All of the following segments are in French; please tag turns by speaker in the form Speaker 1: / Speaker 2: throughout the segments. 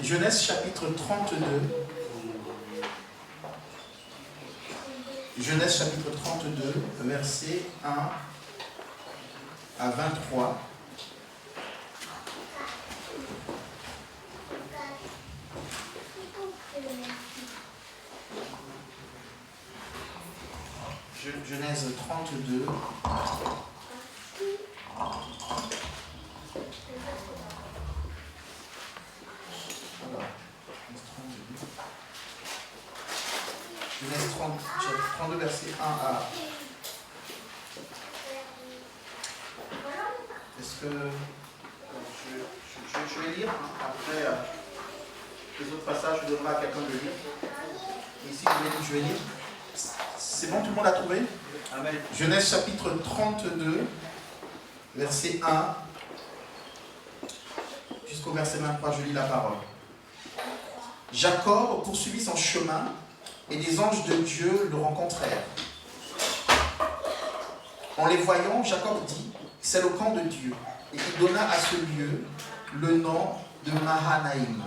Speaker 1: Genèse chapitre 32. Genèse chapitre 32, versets 1 à 23. Genèse 32. Genèse 32, verset 1 à... Est-ce que... Je vais lire. Après, les autres passages, je donnerai à quelqu'un de lire. Ici, je vais lire. C'est bon, tout le monde a trouvé? Amen. Genèse chapitre 32, verset 1 jusqu'au verset 23, je lis la parole. Jacob poursuivit son chemin et des anges de Dieu le rencontrèrent. En les voyant, Jacob dit, c'est le camp de Dieu. Et il donna à ce lieu le nom de Mahanaïm.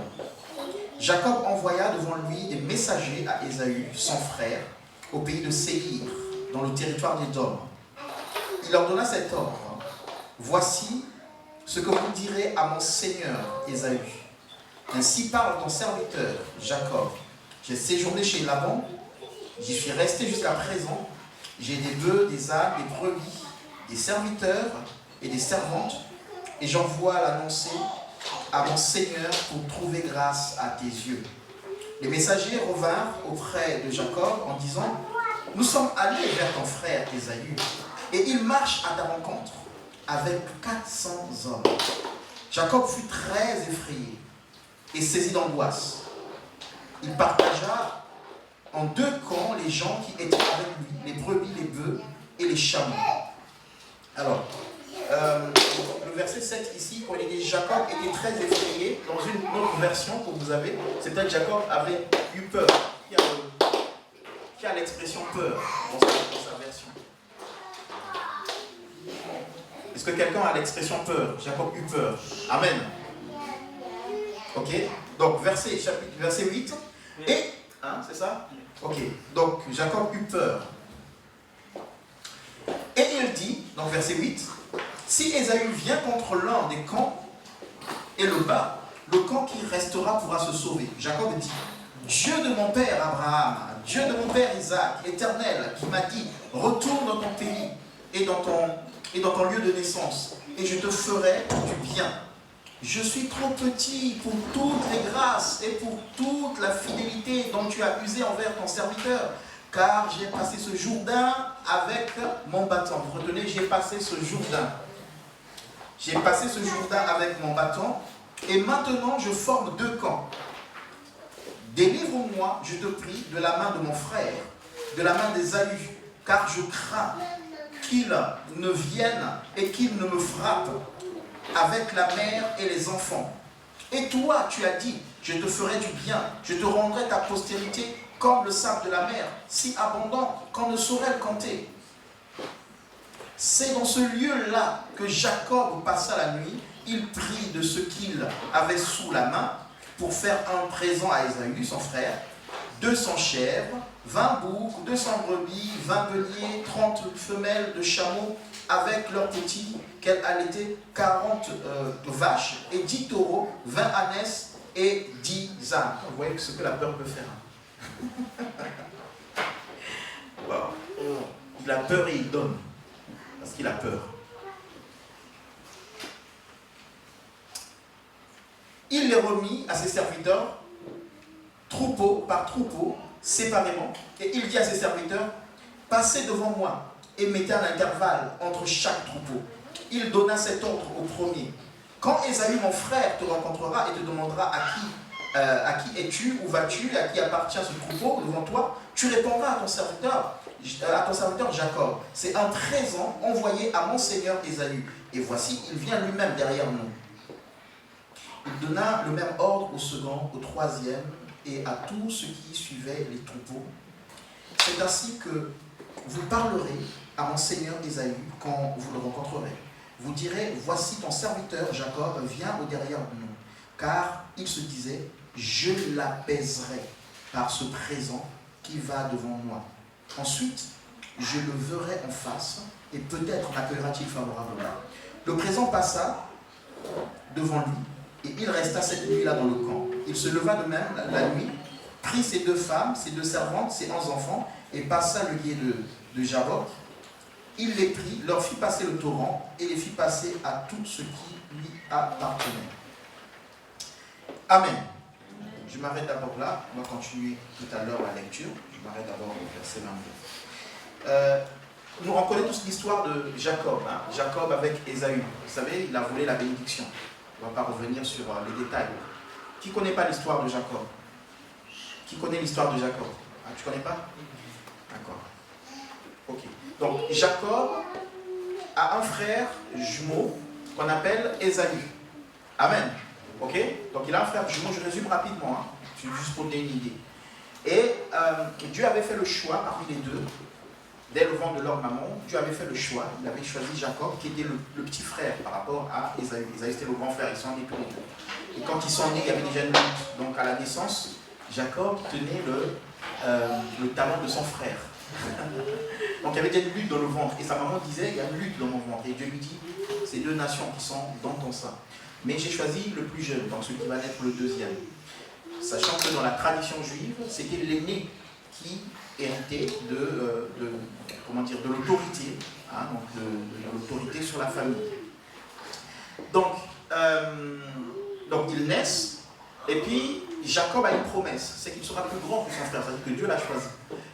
Speaker 1: Jacob envoya devant lui des messagers à Ésaü, son frère, au pays de Séir, dans le territoire d'Édom. Il leur donna cet ordre. Voici ce que vous direz à mon seigneur Ésaü. Ainsi parle ton serviteur Jacob. J'ai séjourné chez Laban, j'y suis resté jusqu'à présent. J'ai des bœufs, des ânes, des brebis, des serviteurs et des servantes, et j'envoie l'annoncer à mon seigneur pour trouver grâce à tes yeux. Les messagers revinrent auprès de Jacob en disant, nous sommes allés vers ton frère Ésaü, et il marche à ta rencontre avec 400 hommes. Jacob fut très effrayé et saisi d'angoisse. Il partagea en deux camps les gens qui étaient avec lui, les brebis, les bœufs et les chameaux. Alors, le verset 7 ici, quand il dit Jacob était très effrayé, dans une autre version que vous avez, c'est peut-être Jacob avait eu peur. Qui a l'expression peur dans sa version? Est-ce que quelqu'un a l'expression peur? Jacob eut peur. Amen. Ok. Donc, verset 8. Et, hein, c'est ça? Ok. Donc, Jacob eut peur. Et il dit, donc verset 8, si Ésaü vient contre l'un des camps et le bat, le camp qui restera pourra se sauver. Jacob dit, Dieu de mon père Abraham, Dieu de mon père Isaac, l'Éternel, qui m'a dit, retourne dans ton pays et dans ton lieu de naissance, et je te ferai du bien. Je suis trop petit pour toutes les grâces et pour toute la fidélité dont tu as usé envers ton serviteur, car j'ai passé ce Jourdain avec mon bâton. Vous retenez, j'ai passé ce Jourdain. J'ai passé ce Jourdain avec mon bâton, et maintenant je forme deux camps. Délivre-moi, je te prie, de la main de mon frère, de la main d'Ésaü, car je crains qu'il ne vienne et qu'il ne me frappe avec la mère et les enfants. Et toi, tu as dit, je te ferai du bien, je te rendrai ta postérité comme le sable de la mer, si abondant qu'on ne saurait le compter. C'est dans ce lieu-là que Jacob passa la nuit. Il prit de ce qu'il avait sous la main pour faire un présent à Ésaü, son frère, 200 chèvres, 20 boucs, 200 brebis, 20 béliers, 30 femelles de chameaux avec leurs petits, qu'elles allaitaient, 40 vaches et 10 taureaux, 20 ânesses et 10 ânes. Vous voyez ce que la peur peut faire. Wow. Il a peur et il donne. Parce qu'il a peur. Il les remit à ses serviteurs, troupeau par troupeau, séparément, et il dit à ses serviteurs, passez devant moi et mettez un intervalle entre chaque troupeau. Il donna cet ordre au premier. Quand Ésaü, mon frère, te rencontrera et te demandera à qui es-tu, où vas-tu, à qui appartient ce troupeau devant toi, tu répondras à ton serviteur Jacob. C'est un présent envoyé à mon seigneur Ésaü. Et voici, il vient lui-même derrière nous. Il donna le même ordre au second, au troisième et à tous ceux qui suivaient les troupeaux. C'est ainsi que vous parlerez à mon seigneur Ésaü quand vous le rencontrerez. Vous direz, voici ton serviteur Jacob vient au derrière de nous. Car il se disait, je l'apaiserai par ce présent qui va devant moi. Ensuite, je le verrai en face et peut-être m'accueillera-t-il favorablement. Le présent passa devant lui et il resta cette nuit-là dans le camp. Il se leva de même la nuit, prit ses 2 femmes, ses 2 servantes, ses 11 enfants et passa le gué de Jabbok. Il les prit, leur fit passer le torrent et les fit passer à tout ce qui lui appartenait. Amen. Je m'arrête d'abord là, on va continuer tout à l'heure la lecture. Je m'arrête d'abord au verset 22. Nous reconnaissons tous l'histoire de Jacob. Jacob avec Ésaü. Vous savez, il a volé la bénédiction. On ne va pas revenir sur les détails. Qui ne connaît pas l'histoire de Jacob? Qui connaît l'histoire de Jacob? Tu ne connais pas? D'accord. Ok. Donc, Jacob a un frère jumeau qu'on appelle Ésaü. Amen. Ok? Donc, il a un frère jumeau, je résume rapidement, juste pour donner une idée. Et Dieu avait fait le choix parmi les deux, dès le ventre de leur maman, Dieu avait fait le choix, il avait choisi Jacob, qui était le petit frère par rapport à Ésaü. Ésaü, c'était le grand frère, ils sont nés tous les deux. Et quand ils sont nés, il y avait déjà une lutte. Donc, à la naissance, Jacob tenait le talon de son frère. Donc il y avait déjà une lutte dans le ventre. Et sa maman disait, il y a une lutte dans mon ventre. Et Dieu lui dit, c'est 2 nations qui sont dans ton sein. Mais j'ai choisi le plus jeune, donc celui qui va naître le deuxième. Sachant que dans la tradition juive, c'était l'aîné qui héritait de l'autorité, de l'autorité sur la famille. Donc ils naissent, et puis Jacob a une promesse, c'est qu'il sera plus grand que son frère, c'est-à-dire que Dieu l'a choisi.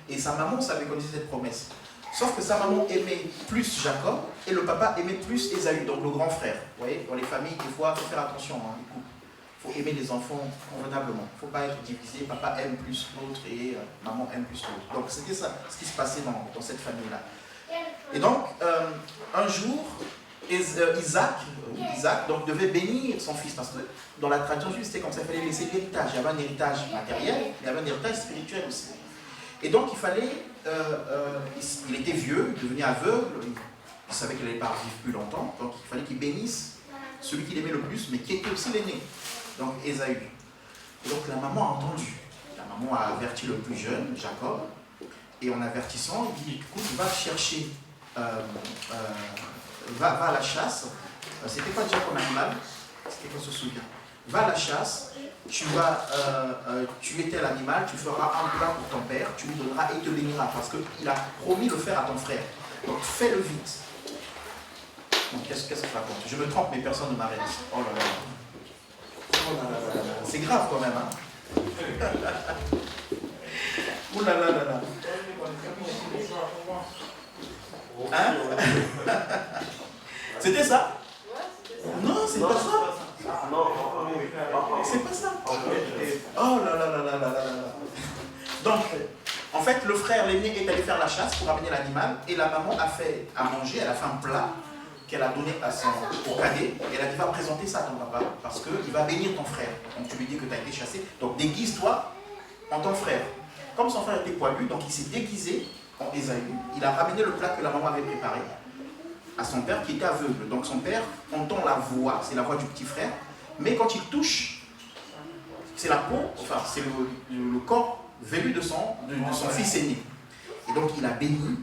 Speaker 1: Et sa maman savait connaître cette promesse. Sauf que sa maman aimait plus Jacob et le papa aimait plus Ésaü, donc le grand frère. Vous voyez, dans les familles, des fois, il faut faire attention, les couples. Il faut aimer les enfants convenablement. Il ne faut pas être divisé, papa aime plus l'autre et maman aime plus l'autre. Donc c'était ça, ce qui se passait dans cette famille-là. Et donc, un jour, Isaac donc, devait bénir son fils, parce que dans la tradition juive, c'était comme ça, il fallait laisser l'héritage. Il y avait un héritage matériel, mais il y avait un héritage spirituel aussi. Et donc, il fallait, il était vieux, il devenait aveugle, il savait qu'il n'allait pas vivre plus longtemps, donc il fallait qu'il bénisse celui qu'il aimait le plus, mais qui était aussi l'aîné, donc Ésaü. Et donc, la maman a entendu. La maman a averti le plus jeune, Jacob, et en avertissant, il dit, écoute, va chercher, va à la chasse. C'était pas déjà comme animal, c'était qu'on se souvient. Va à la chasse, tu vas tuer tel animal, tu feras un plat pour ton père, tu lui donneras et il te bénira, parce qu'il a promis de le faire à ton frère. Donc fais-le vite. Qu'est-ce que je raconte? Je me trompe, mais personne ne m'arrête. Oh là là. Oh là là là là. C'est grave quand même, Ouh là là là là. Hein? C'était ça? Non, c'est pas ça. C'est pas ça. Oh là là là là là là là. Donc, en fait, le frère l'aîné est allé faire la chasse pour amener l'animal et la maman a fait à manger, elle a fait un plat qu'elle a donné au cadet et elle a dit va présenter ça à ton papa parce qu'il va bénir ton frère. Donc tu lui dis que tu as été chassé, donc déguise-toi en ton frère. Comme son frère était poilu, donc il s'est déguisé en Ésaü, il a ramené le plat que la maman avait préparé à son père qui était aveugle. Donc son père entend la voix, c'est la voix du petit frère, mais quand il touche, c'est la peau, enfin c'est le corps velu de son fils aîné. Et donc il a béni,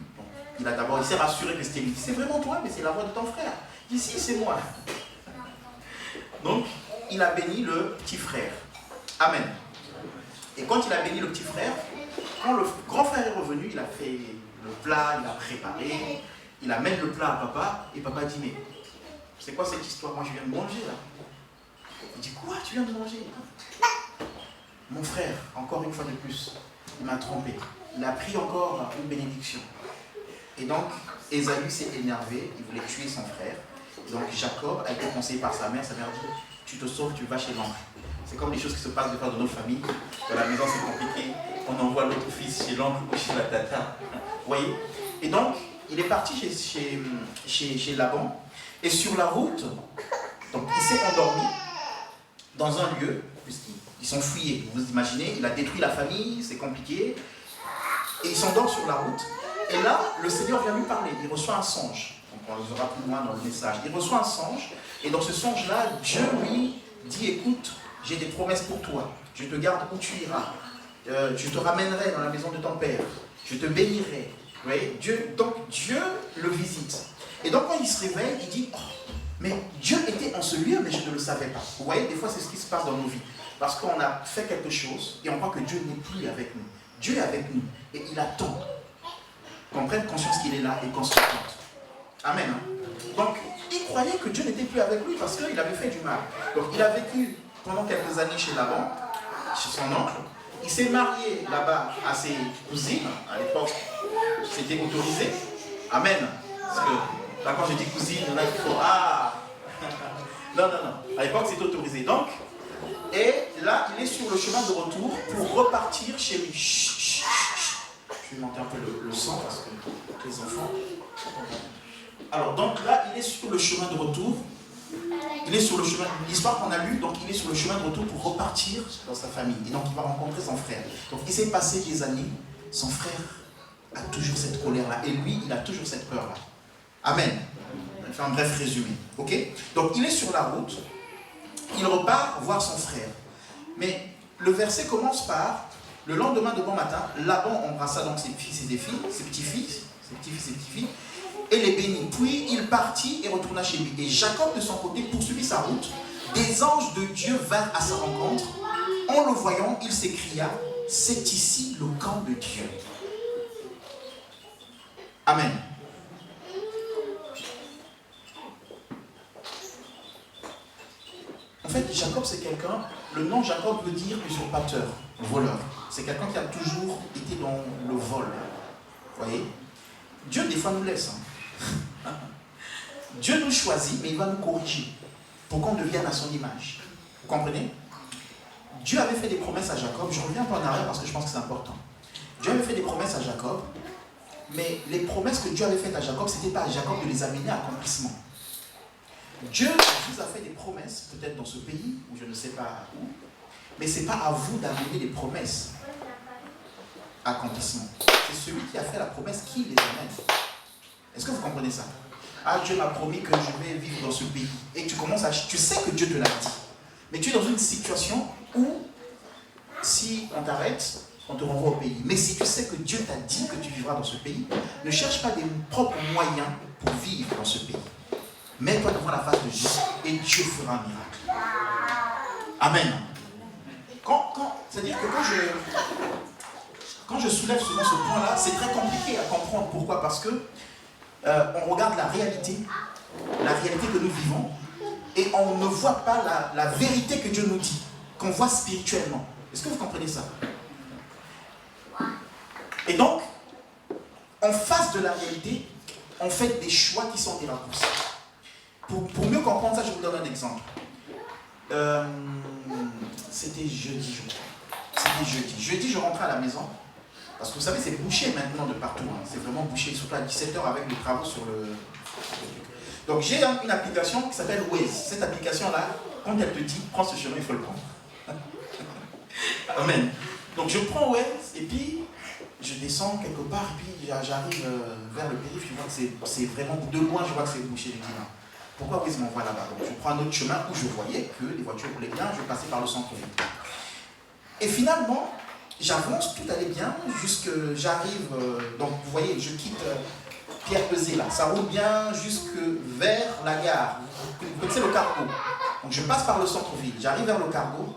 Speaker 1: il s'est rassuré que c'était lui. C'est vraiment toi, mais c'est la voix de ton frère. Ici c'est moi. Donc il a béni le petit frère. Amen. Et quand il a béni le petit frère, quand le grand frère est revenu, il a fait le plat, il a préparé, il amène le plat à papa, et papa dit, mais c'est quoi cette histoire? Moi je viens de manger là. Il dit, quoi? Tu viens de manger? Mon frère, encore une fois de plus, il m'a trompé. Il a pris encore une bénédiction. Et donc, Ésaü s'est énervé, il voulait tuer son frère. Et donc Jacob a été conseillé par sa mère dit, tu te sauves, tu vas chez l'oncle. C'est comme les choses qui se passent des fois dans nos familles. Dans la maison c'est compliqué, on envoie l'autre fils chez l'oncle ou chez la tata. Vous voyez? Et donc, il est parti chez Laban. Et sur la route, donc il s'est endormi dans un lieu, puisqu'ils sont fouillés. Vous vous imaginez, il a détruit la famille, c'est compliqué. Et il s'endort sur la route. Et là, le Seigneur vient lui parler. Il reçoit un songe. Donc on le verra plus loin dans le message. Il reçoit un songe. Et dans ce songe-là, Dieu lui dit, écoute, j'ai des promesses pour toi. je te garde où tu iras, je te ramènerai dans la maison de ton père, je te bénirai. Vous voyez, donc Dieu le visite. Et donc quand il se réveille, il dit, oh, mais Dieu était en ce lieu, mais je ne le savais pas. Vous voyez, des fois c'est ce qui se passe dans nos vies. Parce qu'on a fait quelque chose et on croit que Dieu n'est plus avec nous. Dieu est avec nous et il attend qu'on prenne conscience qu'il est là et qu'on se repente. Amen. Donc, il croyait que Dieu n'était plus avec lui parce qu'il avait fait du mal. Donc, il a vécu pendant quelques années chez Laban, chez son oncle. Il s'est marié là-bas à ses cousines. À l'époque, c'était autorisé. Amen. Parce que là, quand je dis cousine, il y en a qui font ah. Non. À l'époque, c'était autorisé. Donc, et là, il est sur le chemin de retour pour repartir chez lui. Je vais monter un peu le son parce que les enfants. Alors, donc là, il est sur le chemin de retour. Il est sur le chemin, l'histoire qu'on a lue, donc il est sur le chemin de retour pour repartir dans sa famille. Et donc il va rencontrer son frère. Donc il s'est passé des années, son frère a toujours cette colère-là. Et lui, il a toujours cette peur-là. Amen. Je fais un bref résumé. Ok? Donc il est sur la route, il repart voir son frère. Mais le verset commence par, le lendemain de bon matin, Laban embrassa donc ses fils et ses filles, ses petits-fils, et les bénit. Puis il partit et retourna chez lui. Et Jacob, de son côté, poursuivit sa route. Des anges de Dieu vinrent à sa rencontre. En le voyant, il s'écria, c'est ici le camp de Dieu. Amen. En fait, Jacob, c'est quelqu'un, le nom Jacob veut dire usurpateur, voleur. C'est quelqu'un qui a toujours été dans le vol. Vous voyez? Dieu, des fois, nous laisse. Dieu nous choisit, mais il va nous corriger pour qu'on devienne à son image. Vous comprenez? Dieu avait fait des promesses à Jacob. Je reviens un peu en arrière parce que je pense que c'est important. Dieu avait fait des promesses à Jacob, mais les promesses que Dieu avait faites à Jacob, ce n'était pas à Jacob de les amener à accomplissement. Dieu vous a fait des promesses, peut-être dans ce pays, ou je ne sais pas où, mais ce n'est pas à vous d'amener les promesses à accomplissement. C'est celui qui a fait la promesse qui les amène. Est-ce que vous comprenez ça? Ah, Dieu m'a promis que je vais vivre dans ce pays. Et tu commences à... Tu sais que Dieu te l'a dit. Mais tu es dans une situation où, si on t'arrête, on te renvoie au pays. Mais si tu sais que Dieu t'a dit que tu vivras dans ce pays, ne cherche pas des propres moyens pour vivre dans ce pays. Mets-toi devant la face de Dieu et Dieu fera un miracle. Amen. C'est-à-dire que quand je soulève souvent ce point-là, c'est très compliqué à comprendre. Pourquoi? Parce que on regarde la réalité que nous vivons, et on ne voit pas la vérité que Dieu nous dit, qu'on voit spirituellement. Est-ce que vous comprenez ça? Et donc, en face de la réalité, on fait des choix qui sont des raccourcis. Pour mieux comprendre ça, je vous donne un exemple. C'était jeudi, je crois. C'était jeudi. Jeudi, je rentrais à la maison. Parce que vous savez, c'est bouché maintenant de partout. Hein. C'est vraiment bouché, surtout à 17h avec les travaux sur le... Donc j'ai une application qui s'appelle Waze. Cette application-là, quand elle te dit, prends ce chemin, il faut le prendre. Amen. Donc je prends Waze et puis je descends quelque part et puis j'arrive vers le périph'. Je vois que c'est vraiment de loin, je vois que c'est bouché. Je dis non. Pourquoi Waze m'envoie là-bas? Donc je prends un autre chemin où je voyais que les voitures roulaient bien, je passais par le centre-ville. Et finalement, j'avance, tout allait bien, jusque j'arrive, donc vous voyez, je quitte Pierre Pesé là, ça roule bien jusque vers la gare, vous connaissez le cargo. Donc je passe par le centre-ville, j'arrive vers le cargo,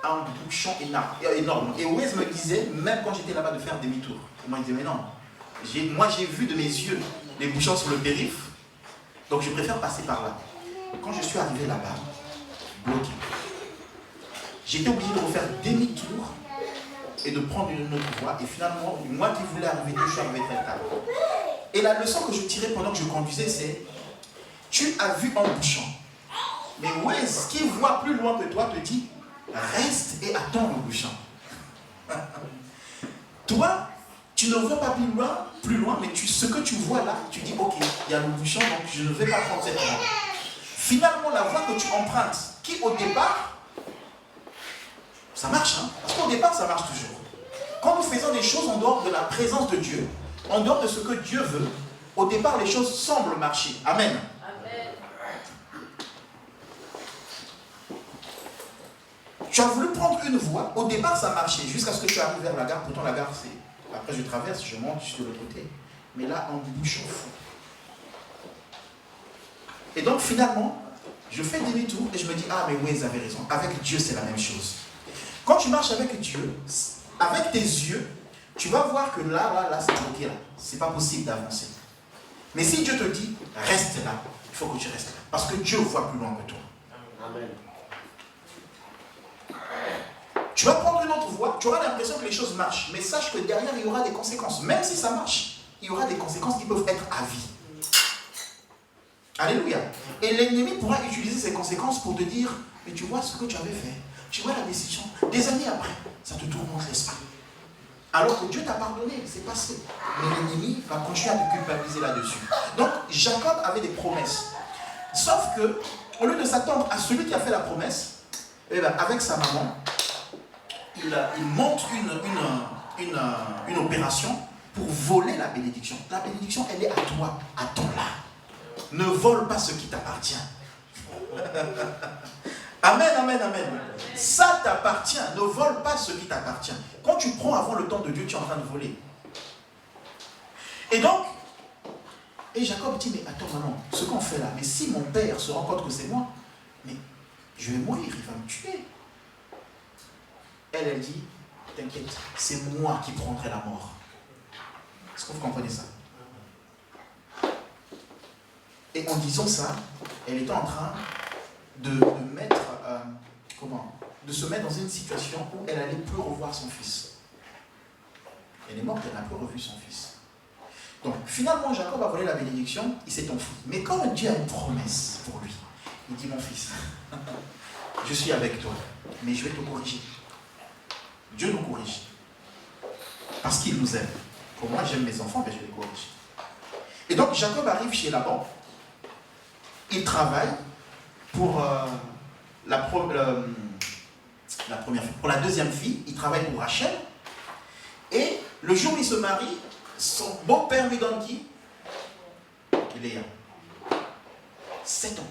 Speaker 1: un bouchon énorme. Et Waze me disait, même quand j'étais là-bas, de faire demi-tour. Et moi, il disait, mais non, moi j'ai vu de mes yeux les bouchons sur le périph', donc je préfère passer par là. Quand je suis arrivé là-bas, bloqué, j'étais obligé de refaire demi-tour et de prendre une autre voie. Et finalement, moi qui voulais arriver, je suis arrivé très tard. Et la leçon que je tirais pendant que je conduisais, c'est: tu as vu un bouchon. Mais Waze, qui voit plus loin que toi, te dit: reste et attends le bouchon. Toi, tu ne vois pas plus loin, mais ce que tu vois là, tu dis: ok, il y a le bouchon, donc je ne vais pas prendre cette voie. Finalement, la voie que tu empruntes, qui au départ, ça marche, hein? Parce qu'au départ, ça marche toujours. Quand nous faisons des choses en dehors de la présence de Dieu, en dehors de ce que Dieu veut, au départ, les choses semblent marcher. Amen. Amen. Tu as voulu prendre une voie, au départ ça marchait, jusqu'à ce que tu arrives vers la gare. Pourtant la gare c'est... Après je traverse, je monte, je suis de l'autre côté. Mais là, en bouchon fou. Et donc finalement, je fais demi-tour et je me dis, ah mais oui, ils avaient raison. Avec Dieu, c'est la même chose. Quand tu marches avec Dieu, avec tes yeux, tu vas voir que là, c'est bloqué là. C'est pas possible d'avancer. Mais si Dieu te dit, reste là, il faut que tu restes là. Parce que Dieu voit plus loin que toi. Amen. Tu vas prendre une autre voie, tu auras l'impression que les choses marchent. Mais sache que derrière, il y aura des conséquences. Même si ça marche, il y aura des conséquences qui peuvent être à vie. Alléluia. Et l'ennemi pourra utiliser ces conséquences pour te dire, mais tu vois ce que tu avais fait. Tu vois la décision. Des années après, ça te tourmente l'esprit. Alors que Dieu t'a pardonné, c'est passé. Mais l'ennemi va continuer à te culpabiliser là-dessus. Donc, Jacob avait des promesses. Sauf que, au lieu de s'attendre à celui qui a fait la promesse, eh bien, avec sa maman, il monte une opération pour voler la bénédiction. La bénédiction, elle est à toi, attends-la. Ne vole pas ce qui t'appartient. Amen, amen, amen. Ça t'appartient, ne vole pas ce qui t'appartient. Quand tu prends avant le temps de Dieu, tu es en train de voler. Et donc, Jacob dit, mais attends maman, ce qu'on fait là, mais si mon père se rend compte que c'est moi, mais je vais mourir, il va me tuer. Elle dit, t'inquiète, c'est moi qui prendrai la mort. Est-ce que vous comprenez ça? Et en disant ça, elle était en train de se mettre dans une situation où elle n'allait plus revoir son fils. Elle est morte, elle n'a plus revu son fils. Donc finalement, Jacob a volé la bénédiction, il s'est enfui. Mais quand Dieu a une promesse pour lui, il dit, mon fils, je suis avec toi, mais je vais te corriger. Dieu nous corrige. Parce qu'il nous aime. Pour moi, j'aime mes enfants, mais je les corrige. Et donc, Jacob arrive chez Laban. Il travaille pour pour la deuxième fille. Il travaille pour Rachel. Et le jour où il se marie, son beau-père lui donne qui? Léa. 7 ans.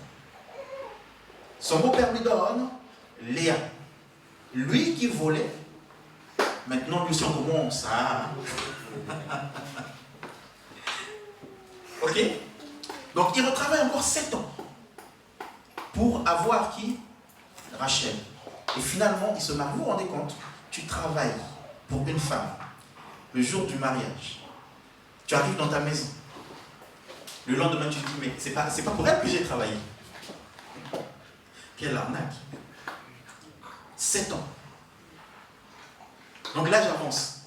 Speaker 1: Son beau-père lui donne Léa. Lui qui volait, maintenant lui on commence à... Ok? Donc il retravaille encore 7 ans pour avoir qui? Rachel. Et finalement, il se marie. Vous vous rendez compte? Tu travailles pour une femme. Le jour du mariage, tu arrives dans ta maison. Le lendemain, tu te dis, mais c'est pas pour elle que j'ai travaillé. Quelle arnaque. 7 ans. Donc là, j'avance.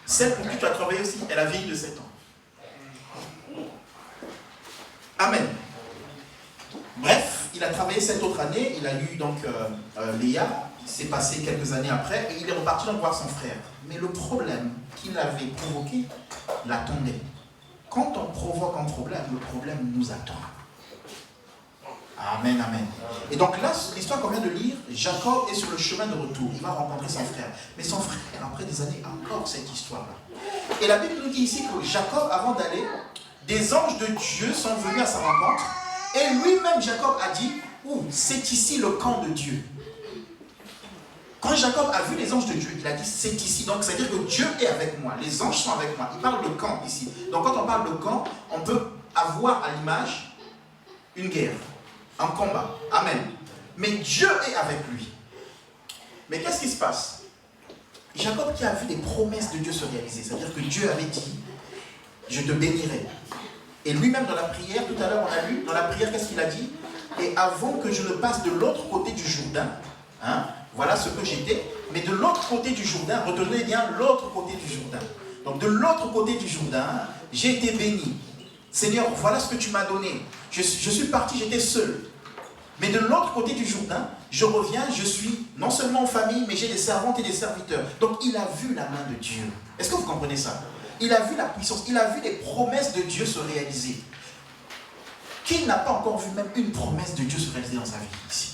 Speaker 1: Celle pour qui tu as travaillé aussi, elle a vieilli de 7 ans. Amen. Bref, il a travaillé cette autre année, il a eu donc Léa, il s'est passé quelques années après, et il est reparti donc voir son frère. Mais le problème qu'il avait provoqué l'attendait. Quand on provoque un problème, le problème nous attend. Amen, amen. Et donc là, l'histoire qu'on vient de lire, Jacob est sur le chemin de retour. Il va rencontrer son frère. Mais son frère, après des années, a encore cette histoire-là. Et la Bible nous dit ici que Jacob, avant d'aller, des anges de Dieu sont venus à sa rencontre. Et lui-même, Jacob a dit, c'est ici le camp de Dieu. Quand Jacob a vu les anges de Dieu, il a dit, c'est ici. Donc, c'est-à-dire que Dieu est avec moi. Les anges sont avec moi. Il parle de camp ici. Donc, quand on parle de camp, on peut avoir à l'image une guerre, un combat. Amen. Mais Dieu est avec lui. Mais qu'est-ce qui se passe? Jacob qui a vu des promesses de Dieu se réaliser. C'est-à-dire que Dieu avait dit, je te bénirai. Et lui-même dans la prière, tout à l'heure on a lu, dans la prière, qu'est-ce qu'il a dit? Et avant que je ne passe de l'autre côté du Jourdain, voilà ce que j'étais, mais de l'autre côté du Jourdain, retenez bien l'autre côté du Jourdain. Donc de l'autre côté du Jourdain, j'ai été béni. Seigneur, voilà ce que tu m'as donné. Je suis parti, j'étais seul. Mais de l'autre côté du Jourdain, je reviens, je suis non seulement en famille, mais j'ai des servantes et des serviteurs. Donc il a vu la main de Dieu. Est-ce que vous comprenez ça? Il a vu la puissance, il a vu les promesses de Dieu se réaliser. Qui n'a pas encore vu même une promesse de Dieu se réaliser dans sa vie ici?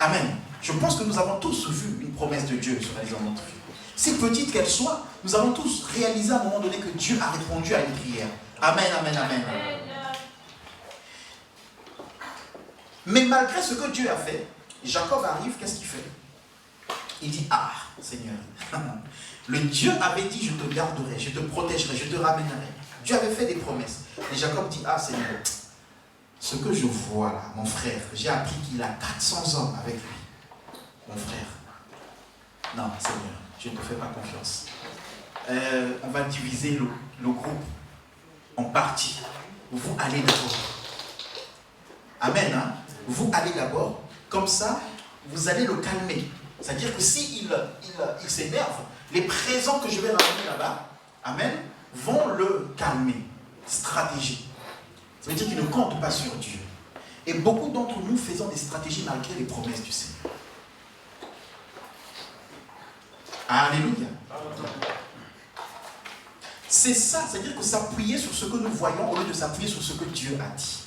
Speaker 1: Amen. Je pense que nous avons tous vu une promesse de Dieu se réaliser dans notre vie. Si petite qu'elle soit, nous avons tous réalisé à un moment donné que Dieu a répondu à une prière. Amen, amen, amen. Mais malgré ce que Dieu a fait, Jacob arrive, qu'est-ce qu'il fait? Il dit, ah, Seigneur, le Dieu avait dit, je te garderai, je te protégerai, je te ramènerai. Dieu avait fait des promesses. Et Jacob dit, ah, Seigneur, ce que je vois là, mon frère, j'ai appris qu'il a 400 hommes avec lui. Mon frère, non, Seigneur, je ne te fais pas confiance. On va diviser le groupe en parties. Vous allez d'abord. Amen, hein? Vous allez d'abord. Comme ça, vous allez le calmer. C'est-à-dire que s'il il s'énerve, les présents que je vais ramener là-bas, amen, vont le calmer. Stratégie. Ça veut dire qu'il ne compte pas sur Dieu. Et beaucoup d'entre nous faisons des stratégies malgré les promesses du Seigneur. Alléluia. C'est ça, c'est-à-dire que s'appuyer sur ce que nous voyons au lieu de s'appuyer sur ce que Dieu a dit.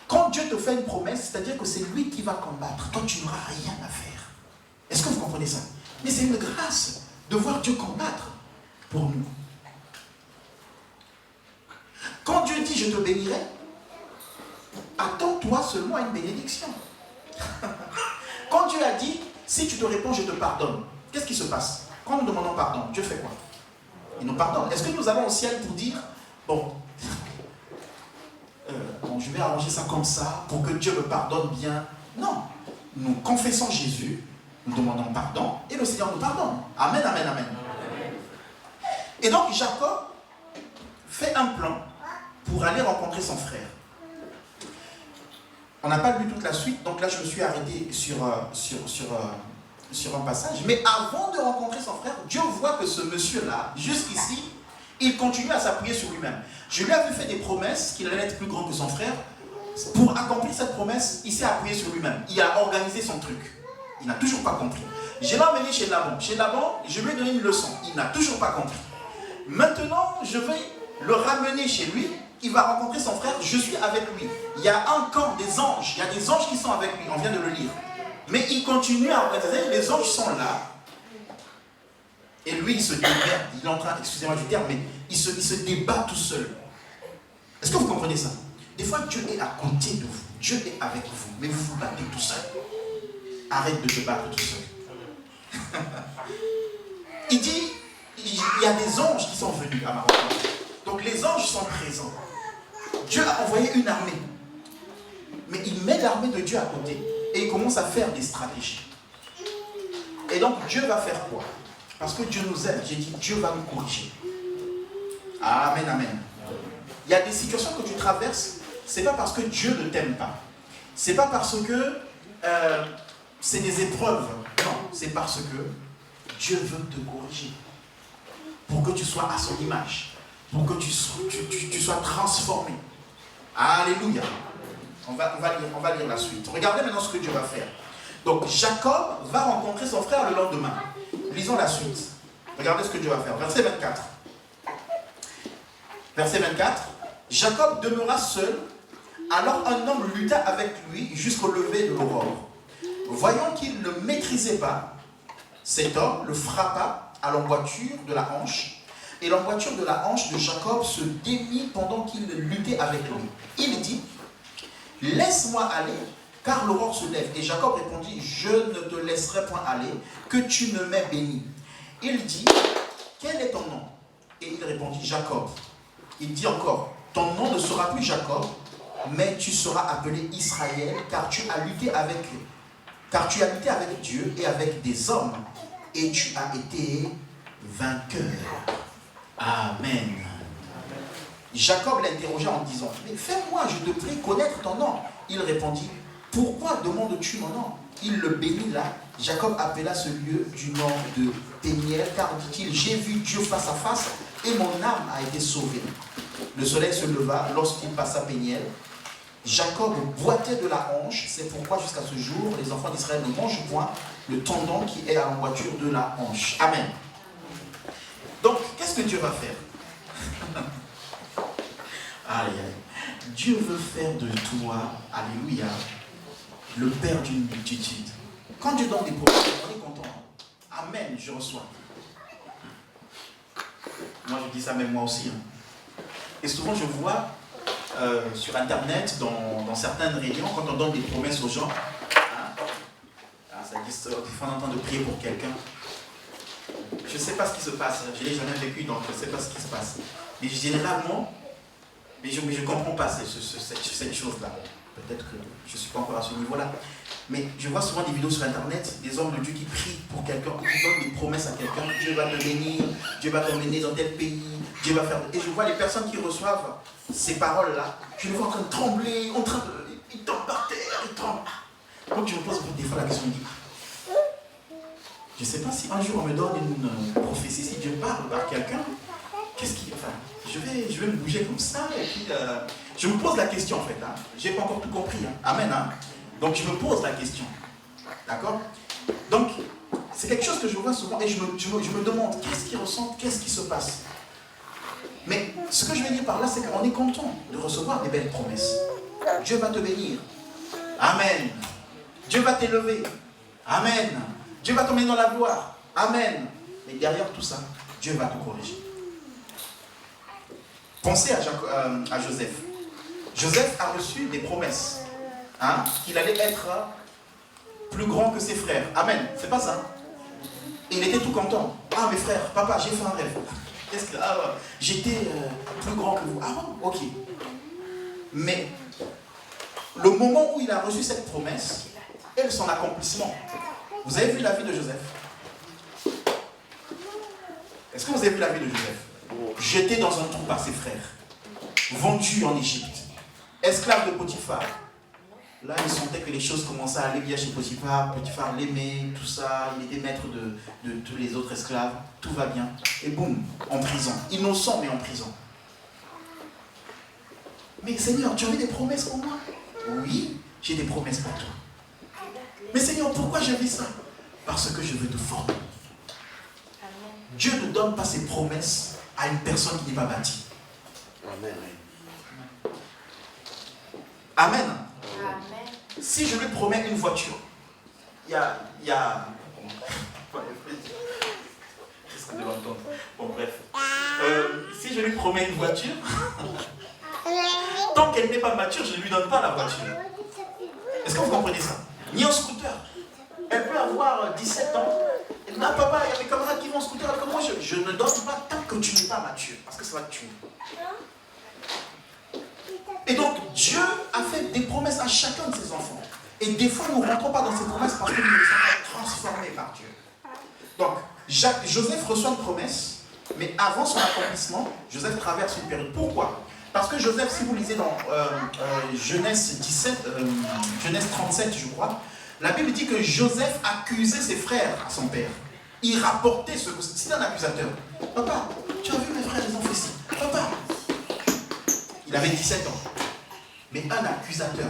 Speaker 1: Quand Dieu te fait une promesse, c'est-à-dire que c'est lui qui va combattre. Toi, tu n'auras rien à faire. Est-ce que vous comprenez ça? Mais c'est une grâce de voir Dieu combattre pour nous. Quand Dieu dit, je te bénirai, attends-toi seulement à une bénédiction. Quand Dieu a dit, si tu te réponds, je te pardonne, qu'est-ce qui se passe? Quand nous demandons pardon, Dieu fait quoi? Il nous pardonne. Est-ce que nous allons au ciel pour dire, bon, je vais arranger ça comme ça pour que Dieu me pardonne bien? Non. Nous confessons Jésus, nous demandons pardon et le Seigneur nous pardonne. Amen, amen, amen. Et donc Jacob fait un plan pour aller rencontrer son frère. On n'a pas lu toute la suite, donc là je me suis arrêté sur un passage. Mais avant de rencontrer son frère, Dieu voit que ce monsieur-là, jusqu'ici, il continue à s'appuyer sur lui-même. Je lui avais fait des promesses qu'il allait être plus grand que son frère. Pour accomplir cette promesse, il s'est appuyé sur lui-même. Il a organisé son truc. Il n'a toujours pas compris. Je l'ai emmené chez Laban. Chez Laban, je lui ai donné une leçon. Il n'a toujours pas compris. Maintenant, je vais le ramener chez lui. Il va rencontrer son frère. Je suis avec lui. Il y a un camp des anges. Il y a des anges qui sont avec lui. On vient de le lire. Mais il continue à organiser. Les anges sont là. Et lui, il se démerde. Il est en train, excusez-moi du terme, mais il se débat tout seul. Est-ce que vous comprenez ça? Des fois, Dieu est à côté de vous. Dieu est avec vous. Mais vous vous battez tout seul. Arrête de te battre tout seul. Il dit, il y a des anges qui sont venus à ma rencontre. Donc les anges sont présents. Dieu a envoyé une armée. Mais il met l'armée de Dieu à côté. Et il commence à faire des stratégies. Et donc Dieu va faire quoi? Parce que Dieu nous aime. J'ai dit, Dieu va nous corriger. Amen, amen. Il y a des situations que tu traverses. Ce n'est pas parce que Dieu ne t'aime pas. Ce n'est pas parce que c'est des épreuves. Non, c'est parce que Dieu veut te corriger. Pour que tu sois à son image. Pour que tu sois transformé. Alléluia. On va lire la suite. Regardez maintenant ce que Dieu va faire. Donc Jacob va rencontrer son frère le lendemain. Lisons la suite. Regardez ce que Dieu va faire. Verset 24. Verset 24. Jacob demeura seul. Alors un homme lutta avec lui jusqu'au lever de l'aurore. Voyant qu'il ne maîtrisait pas, cet homme le frappa à l'emboîture de la hanche. Et l'emboîture de la hanche de Jacob se démit pendant qu'il luttait avec lui. Il dit, laisse-moi aller, car l'aurore se lève. Et Jacob répondit, je ne te laisserai point aller, que tu ne m'aies béni. Il dit, quel est ton nom? Et il répondit, Jacob. Il dit encore, ton nom ne sera plus Jacob, mais tu seras appelé Israël, car tu as lutté avec Dieu et avec des hommes, et tu as été vainqueur. Amen. Jacob l'interrogea en disant, mais fais-moi, je te prie, connaître ton nom. Il répondit, pourquoi demandes-tu mon nom? Il le bénit là. Jacob appela ce lieu du nom de Péniel, car dit-il, j'ai vu Dieu face à face, et mon âme a été sauvée. Le soleil se leva lorsqu'il passa Péniel. Jacob boitait de la hanche, c'est pourquoi jusqu'à ce jour, les enfants d'Israël ne mangent point le tendon qui est à l'emboîture de la hanche. Amen. Donc, qu'est-ce que Dieu va faire? Aïe, aïe. Dieu veut faire de toi, alléluia, le père d'une multitude. Quand Dieu donne des promesses, on est content. Amen, je reçois. Moi, je dis ça même moi aussi. Hein. Et souvent, je vois sur Internet, dans certaines réunions, quand on donne des promesses aux gens, ça dit, des fois on est en train de prier pour quelqu'un. Je ne sais pas ce qui se passe, je ne l'ai jamais vécu, donc je ne sais pas ce qui se passe. Mais généralement, je ne comprends pas cette chose-là. Peut-être que je ne suis pas encore à ce niveau-là. Mais je vois souvent des vidéos sur Internet, des hommes de Dieu qui prient pour quelqu'un, qui donnent des promesses à quelqu'un. Dieu va te bénir, Dieu va t'emmener dans tel pays, Dieu va faire... Et je vois les personnes qui reçoivent ces paroles-là, je les vois en train de trembler, ils tombent par terre, ils tremblent. Donc je me pose des fois la question, je ne sais pas si un jour on me donne une prophétie, si Dieu parle par quelqu'un, qu'est-ce qui... Enfin, je vais me bouger comme ça, et puis je me pose la question en fait. Je n'ai pas encore tout compris. Amen. Donc je me pose la question. D'accord? Donc, c'est quelque chose que je vois souvent et je me demande qu'est-ce qu'ils ressentent, qu'est-ce qui se passe. Mais ce que je veux dire par là, c'est qu'on est content de recevoir des belles promesses. Dieu va te bénir. Amen. Dieu va t'élever. Amen. Dieu va t'emmener dans la gloire. Amen. Mais derrière tout ça, Dieu va te corriger. Pensez à Joseph. Joseph a reçu des promesses. Qu'il allait être plus grand que ses frères. Amen. C'est pas ça. Et il était tout content. Ah, mes frères, papa, j'ai fait un rêve. J'étais plus grand que vous. Ah bon, ok. Mais le moment où il a reçu cette promesse et son accomplissement, vous avez vu la vie de Joseph? Est-ce que vous avez vu la vie de Joseph? Jeté dans un trou par ses frères, vendu en Égypte, esclave de Potiphar. Là, il sentait que les choses commençaient à aller bien chez Potiphar. Potiphar l'aimait, tout ça. Il était maître de tous les autres esclaves. Tout va bien. Et boum, en prison. Innocent, mais en prison. Mais Seigneur, tu avais des promesses pour moi? Oui, j'ai des promesses pour toi. Mais Seigneur, pourquoi j'ai fait ça? Parce que je veux te former. Dieu ne donne pas ses promesses à une personne qui n'est pas bâtie.
Speaker 2: Amen.
Speaker 1: Amen. Si je lui promets une voiture, il y a... Qu'est-ce que je vais entendre? Bon, bref. Si je lui promets une voiture, tant qu'elle n'est pas mature, je ne lui donne pas la voiture. Est-ce que vous comprenez ça? Ni un scooter. Elle peut avoir 17 ans. Elle dit, ah papa, il y a mes camarades qui vont en scooter. Alors que moi, je ne donne pas tant que tu n'es pas mature. Parce que ça va te tuer. Et donc, Dieu a fait des promesses à chacun de ses enfants. Et des fois, nous ne rentrons pas dans ces promesses parce que nous ne sommes pas transformés par Dieu. Donc, Joseph reçoit une promesse, mais avant son accomplissement, Joseph traverse une période. Pourquoi? Parce que Joseph, si vous lisez dans Genèse 37, je crois, la Bible dit que Joseph accusait ses frères à son père. Il rapportait ce que c'était un accusateur. Papa, tu as vu mes frères, ils ont fait ci. Papa, il avait 17 ans. Mais un accusateur.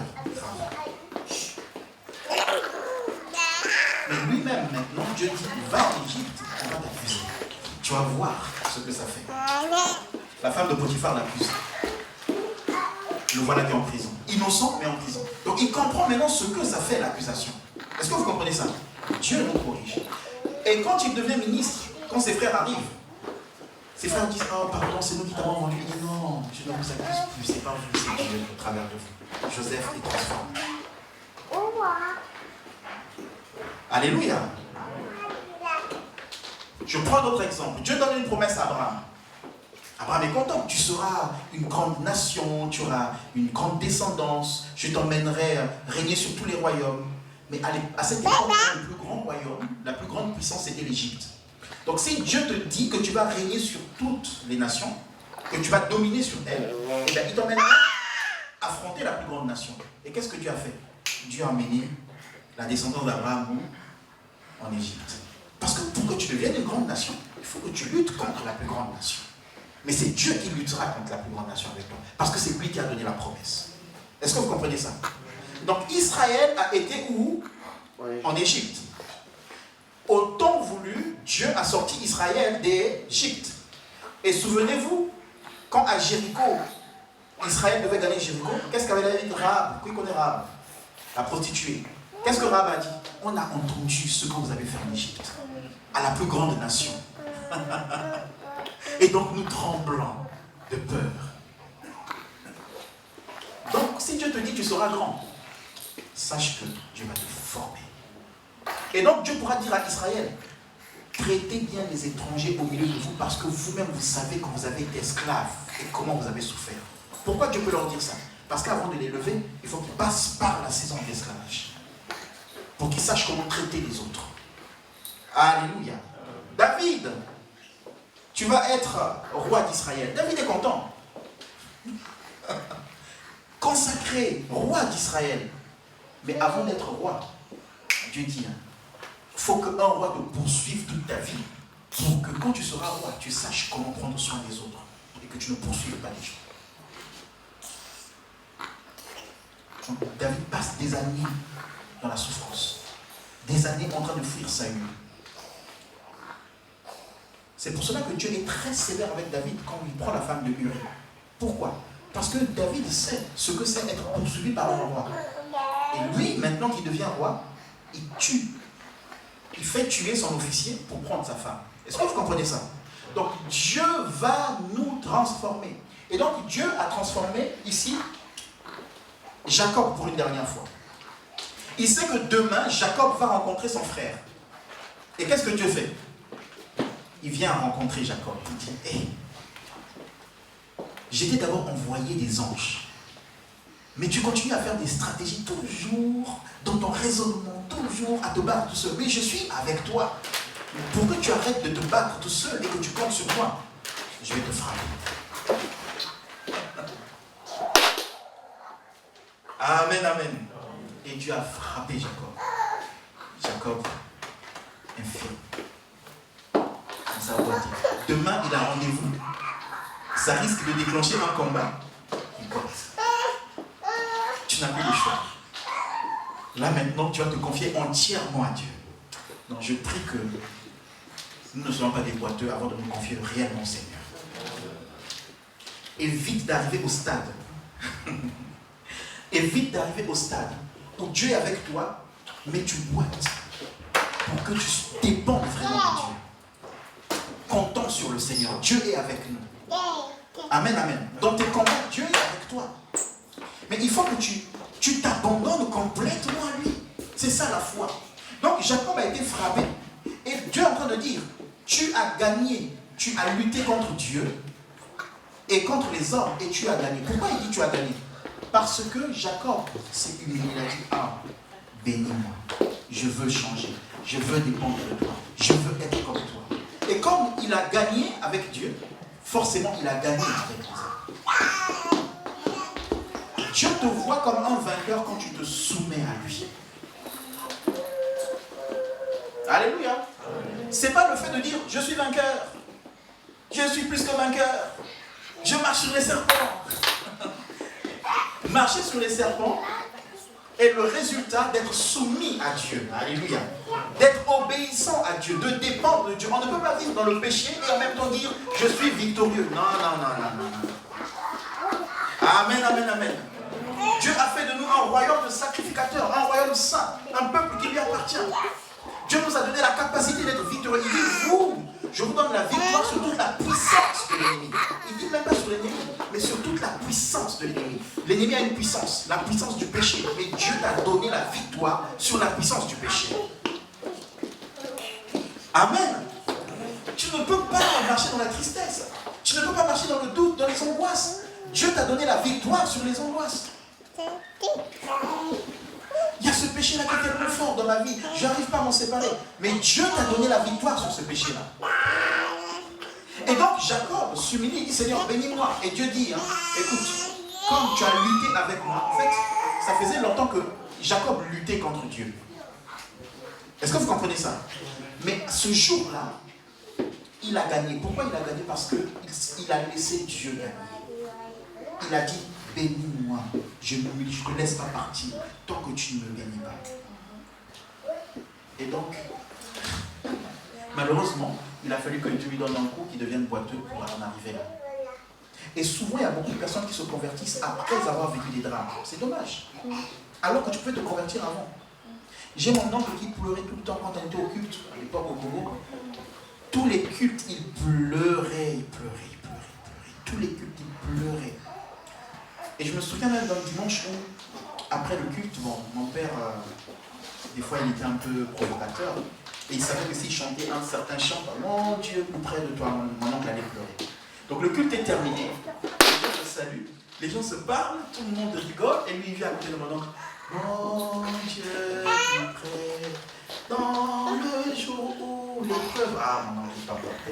Speaker 1: Mais lui-même, maintenant, Dieu dit, va en Égypte, on va t'accuser. Tu vas voir ce que ça fait. La femme de Potiphar l'accuse. Le voilà qui est en prison. Innocent, mais en prison. Donc il comprend maintenant ce que ça fait, l'accusation. Est-ce que vous comprenez ça? Dieu nous corrige. Et quand il devient ministre, quand ses frères arrivent, ses frères disent, oh pardon, c'est nous qui t'avons vendu. Il dit, non, je ne vous accuse plus, c'est pas vous, c'est Dieu au travers de vous. Joseph est transformé. Alléluia. Je prends d'autres exemples. Dieu donne une promesse à Abraham. Abraham est content. Tu seras une grande nation, tu auras une grande descendance. Je t'emmènerai régner sur tous les royaumes. Mais à cette époque, le plus grand royaume, la plus grande puissance, c'était l'Égypte. Donc si Dieu te dit que tu vas régner sur toutes les nations, que tu vas dominer sur elles, eh bien, il t'emmènera affronter la plus grande nation. Et qu'est-ce que Dieu a fait? Dieu a emmené la descendance d'Abraham en Égypte. Parce que pour que tu deviennes une grande nation, il faut que tu luttes contre la plus grande nation. Mais c'est Dieu qui luttera contre la plus grande nation avec toi. Parce que c'est lui qui a donné la promesse. Est-ce que vous comprenez ça? Donc Israël a été où? En Égypte. Au temps voulu, Dieu a sorti Israël d'Égypte. Et souvenez-vous, quand à Jéricho, Israël devait gagner Jéricho, qu'est-ce qu'avait dit Rahab? Qui connaît Rahab? La prostituée. Qu'est-ce que Rahab a dit? On a entendu ce que vous avez fait en Égypte, à la plus grande nation. Et donc nous tremblons de peur. Si Dieu te dit tu seras grand, sache que Dieu va te former. Et donc Dieu pourra dire à Israël, traitez bien les étrangers au milieu de vous parce que vous-même vous savez que vous avez été esclaves et comment vous avez souffert. Pourquoi Dieu peut leur dire ça? Parce qu'avant de les lever, il faut qu'ils passent par la saison de l'esclavage. Pour qu'ils sachent comment traiter les autres. Alléluia. David, tu vas être roi d'Israël. David est content. Consacré, roi d'Israël. Mais avant d'être roi, Dieu dit, il faut qu'un roi te poursuive toute ta vie. Pour que quand tu seras roi, tu saches comment prendre soin des autres. Et que tu ne poursuives pas les gens. Donc, David passe des années dans la souffrance. Des années en train de fuir Saül. C'est pour cela que Dieu est très sévère avec David quand il prend la femme de Urie. Pourquoi? Parce que David sait ce que c'est être poursuivi par un roi. Et lui, maintenant qu'il devient roi, il tue. Il fait tuer son officier pour prendre sa femme. Est-ce que vous comprenez ça? Donc Dieu va nous transformer. Et donc Dieu a transformé ici Jacob pour une dernière fois. Il sait que demain, Jacob va rencontrer son frère. Et qu'est-ce que Dieu fait? Il vient rencontrer Jacob. Il dit, hey, j'étais d'abord envoyé des anges. Mais tu continues à faire des stratégies toujours dans ton raisonnement, toujours à te battre tout seul. Mais je suis avec toi. Pour que tu arrêtes de te battre tout seul et que tu comptes sur moi, je vais te frapper. Amen, amen. Et Dieu a frappé Jacob. Jacob, infirme. Comme ça, on va dire. Demain, il a rendez-vous. Ça risque de déclencher un combat. Il compte. Tu n'as plus le choix. Là maintenant, tu vas te confier entièrement à Dieu. Donc je prie que nous ne soyons pas des boiteux avant de nous confier réellement au Seigneur. Évite d'arriver au stade. Évite d'arriver au stade où Dieu est avec toi, mais tu boites. Pour que tu dépendes vraiment de Dieu. Comptons sur le Seigneur. Dieu est avec nous. Amen, amen. Dans tes combats, Dieu est avec toi. Mais il faut que tu t'abandonnes complètement à lui. C'est ça la foi. Donc Jacob a été frappé. Et Dieu est en train de dire, tu as gagné. Tu as lutté contre Dieu et contre les hommes et tu as gagné. Pourquoi il dit tu as gagné? Parce que Jacob s'est humilié. Il a dit, ah, bénis-moi. Je veux changer. Je veux dépendre de toi. Je veux être comme toi. Et comme il a gagné avec Dieu, forcément il a gagné avec les hommes. Dieu te voit comme un vainqueur quand tu te soumets à lui. Alléluia. C'est pas le fait de dire je suis vainqueur. Je suis plus que vainqueur. Je marche sur les serpents. Marcher sur les serpents est le résultat d'être soumis à Dieu. Alléluia. D'être obéissant à Dieu, de dépendre de Dieu. On ne peut pas vivre dans le péché et en même temps dire je suis victorieux. Non, non, non, non, non. Amen, amen, amen. Dieu a fait de nous un royaume de sacrificateurs, un royaume saint, un peuple qui lui appartient. Dieu nous a donné la capacité d'être victorieux. Il dit, vous, je vous donne la victoire sur toute la puissance de l'ennemi. Il ne dit même pas sur l'ennemi, mais sur toute la puissance de l'ennemi. L'ennemi a une puissance, la puissance du péché. Mais Dieu t'a donné la victoire sur la puissance du péché. Amen. Tu ne peux pas marcher dans la tristesse. Tu ne peux pas marcher dans le doute, dans les angoisses. Dieu t'a donné la victoire sur les angoisses. Il y a ce péché-là qui est tellement fort dans ma vie. Je n'arrive pas à m'en séparer. Mais Dieu t'a donné la victoire sur ce péché-là. Et donc Jacob s'humilie, il dit Seigneur, bénis-moi. Et Dieu dit, écoute, comme tu as lutté avec moi, en fait, ça faisait longtemps que Jacob luttait contre Dieu. Est-ce que vous comprenez ça? Mais ce jour-là, il a gagné. Pourquoi il a gagné? Parce qu'il a laissé Dieu gagner. Il a dit, bénis-moi, je ne te laisse pas partir tant que tu ne me bénis pas. Et donc, malheureusement, il a fallu que Dieu lui donne un coup qui devienne boiteux pour en arriver là. Et souvent, il y a beaucoup de personnes qui se convertissent après avoir vécu des drames. C'est dommage. Alors que tu peux te convertir avant. J'ai mon oncle qui pleurait tout le temps quand on était au culte, à l'époque au Congo. Tous les cultes, il pleurait. Tous les cultes, il pleurait. Et je me souviens même d'un dimanche où, après le culte, bon, mon père, des fois il était un peu provocateur, et il savait que s'il chantait un certain chant, mon Dieu, plus près de toi, mon oncle allait pleurer. Donc le culte est terminé, les gens se saluent, les gens se parlent, tout le monde rigole, et lui il vient à côté de mon oncle. Mon Dieu, plus près, dans le jour où l'épreuve. Ah, mon oncle n'est pas porté.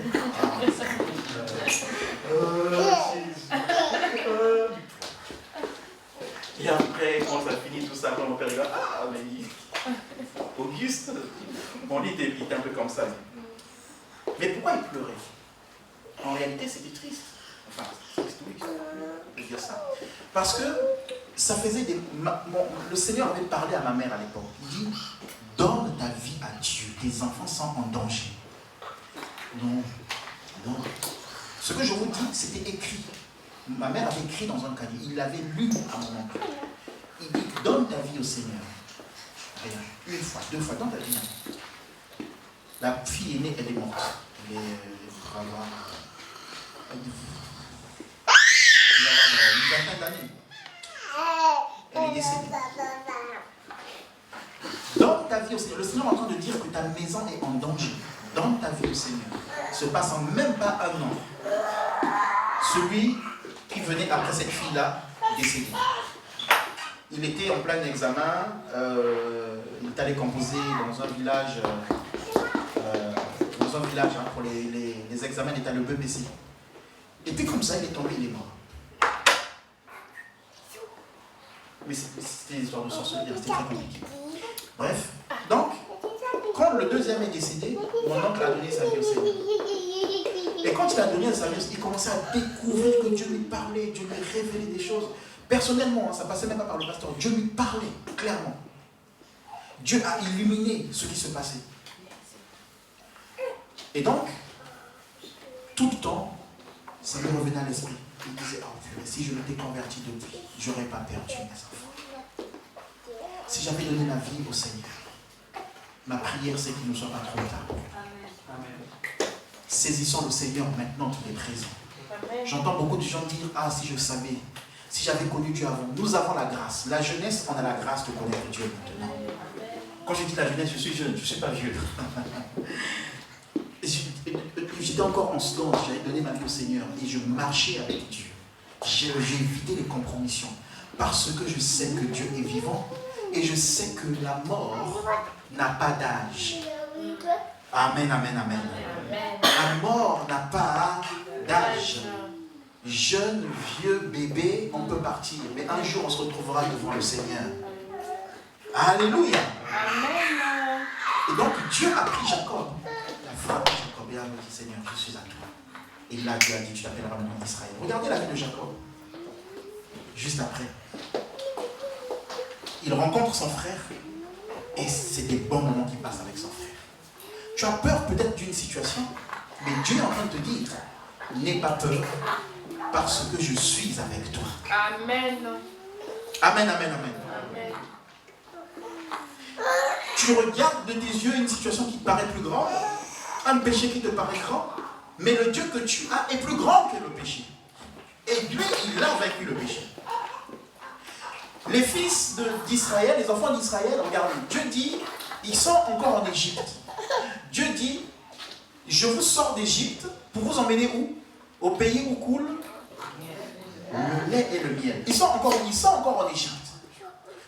Speaker 1: Et après, quand ça finit tout ça, mon père regarde, ah, mais Auguste, mon lit était un peu comme ça. Mais pourquoi il pleurait? En réalité, c'était triste. Enfin, c'est triste, oui, on peut dire ça. Parce que ça faisait des... le Seigneur avait parlé à ma mère à l'époque. Il dit, donne ta vie à Dieu. Tes enfants sont en danger. Non, non. Ce que je vous dis, c'était écrit. Ma mère avait écrit dans un cahier. Il l'avait lu à mon oncle. Il dit, donne ta vie au Seigneur. Rien. Une fois, deux fois, donne ta vie. La fille aînée, elle est morte. Elle est une vingtaine d'années. Elle est décédée. Donne ta vie au Seigneur. Le Seigneur est en train de dire que ta maison est en danger. Donne ta vie au Seigneur. Se passant même pas un an, celui qui venait après cette fille-là décédé. Il était en plein examen. Il est allé composer dans un village. Pour les examens, il était à le BBC. Et puis comme ça, il est tombé, il est mort. Mais c'était une histoire de sorcellerie, c'était très compliqué. Bref, donc, quand le deuxième est décédé, mon oncle a donné sa vie au Seigneur. Et quand il a donné sa vie, il commençait à découvrir que Dieu lui parlait, Dieu lui révélait des choses. Personnellement, ça ne passait même pas par le pasteur. Dieu lui parlait, clairement. Dieu a illuminé ce qui se passait. Et donc, tout le temps, ça me revenait à l'esprit. Il disait, oh purée, si je m'étais converti depuis, je n'aurais pas perdu mes enfants. Si j'avais donné ma vie au Seigneur, ma prière, c'est qu'il ne soit pas trop tard. Amen. Saisissons le Seigneur maintenant qu'il est présent. J'entends beaucoup de gens dire, ah, si je savais, si j'avais connu Dieu avant. Nous avons la grâce. La jeunesse, on a la grâce de connaître Dieu maintenant. Quand je dis la jeunesse, je suis jeune, je ne suis pas vieux. J'étais encore en slump, j'avais donné ma vie au Seigneur et je marchais avec Dieu. J'ai évité les compromissions parce que je sais que Dieu est vivant et je sais que la mort n'a pas d'âge. Amen, amen, amen. La mort n'a pas d'âge. Jeune, vieux, bébé, on peut partir, mais un jour on se retrouvera devant le Seigneur. Alléluia. Amen. Et donc Dieu a pris Jacob. La frappe de Jacob et a dit, Seigneur, je suis à toi. Et là, Dieu a dit, tu t'appelleras le nom d'Israël. Regardez la vie de Jacob. Juste après. Il rencontre son frère et c'est des bons moments qu'il passe avec son frère. Tu as peur peut-être d'une situation, mais Dieu est en train de te dire, n'aie pas peur parce que je suis avec toi. Amen. Amen, amen, amen. Amen. Tu regardes de tes yeux une situation qui te paraît plus grande, un péché qui te paraît grand, mais le Dieu que tu as est plus grand que le péché. Et Dieu, il a vaincu le péché. Les fils d'Israël, les enfants d'Israël, regardez, Dieu dit, ils sont encore en Égypte. Dieu dit, je vous sors d'Égypte pour vous emmener où? Au pays où coule le lait et le miel. Ils sont encore en Égypte.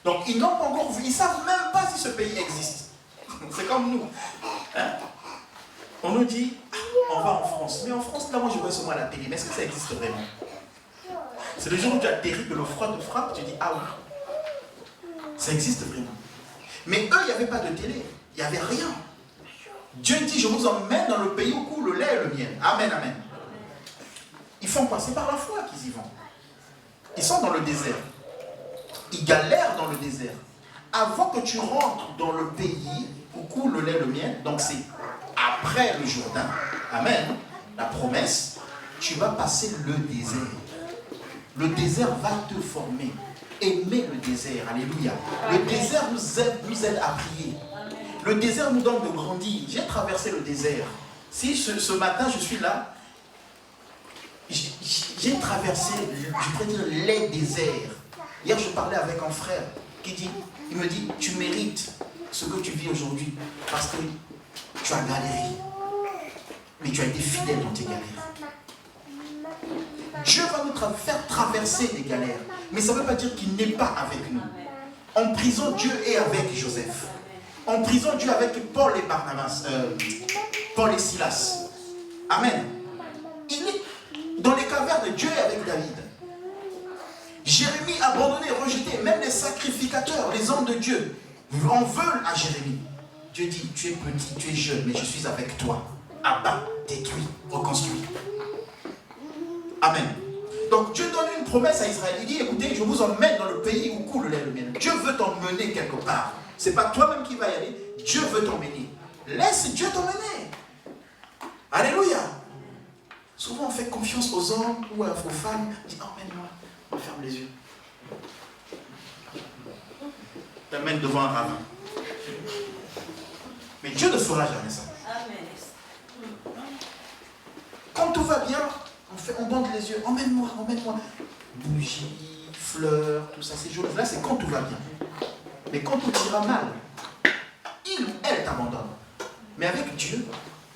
Speaker 1: Donc ils n'ont pas encore vu, ils ne savent même pas si ce pays existe. C'est comme nous. Hein? On nous dit, on va en France. Mais en France, là, moi je vois seulement à la télé. Mais est-ce que ça existe vraiment? C'est le jour où tu atterris, que le froid te frappe, tu dis, ah oui. Ça existe vraiment. Mais eux, il n'y avait pas de télé. Il n'y avait rien. Dieu dit, je vous emmène dans le pays où coule le lait et le miel. Amen, amen. Ils font quoi? C'est par la foi qu'ils y vont. Ils sont dans le désert. Ils galèrent dans le désert. Avant que tu rentres dans le pays où coule le lait et le miel, donc c'est après le Jourdain, amen, la promesse, tu vas passer le désert. Le désert va te former. Aimer le désert, alléluia. Le désert nous aide à prier. Le désert nous donne de grandir. J'ai traversé le désert. Si ce matin je suis là, j'ai traversé, je pourrais dire, les déserts. Hier, je parlais avec un frère il me dit, tu mérites ce que tu vis aujourd'hui parce que tu as galéré. Mais tu as été fidèle dans tes galères. Dieu va nous faire traverser des galères. Mais ça ne veut pas dire qu'il n'est pas avec nous. En prison, Dieu est avec Joseph. En prison, Dieu est avec Paul et Barnabas, Paul et Silas. Amen. Il est dans les cavernes, Dieu est avec David. Jérémie abandonné, rejeté, même les sacrificateurs, les hommes de Dieu, en veulent à Jérémie. Dieu dit, tu es petit, tu es jeune, mais je suis avec toi. Abat, détruit, reconstruit. Amen. Donc Dieu donne une promesse à Israël. Il dit, écoutez, je vous emmène dans le pays où coule le lait et le miel. Dieu veut t'emmener quelque part. Ce n'est pas toi-même qui vas y aller. Dieu veut t'emmener. Laisse Dieu t'emmener. Alléluia. Souvent on fait confiance aux hommes ou aux femmes. On dit, emmène-moi. On ferme les yeux. T'amène devant un rabbin. Mais Dieu ne fera jamais ça. Quand tout va bien, on bande les yeux. Emmène-moi, emmène-moi. Bougies, fleurs, tout ça, c'est joli. Là, c'est quand tout va bien. Mais quand tout ira mal, il ou elle t'abandonne. Mais avec Dieu,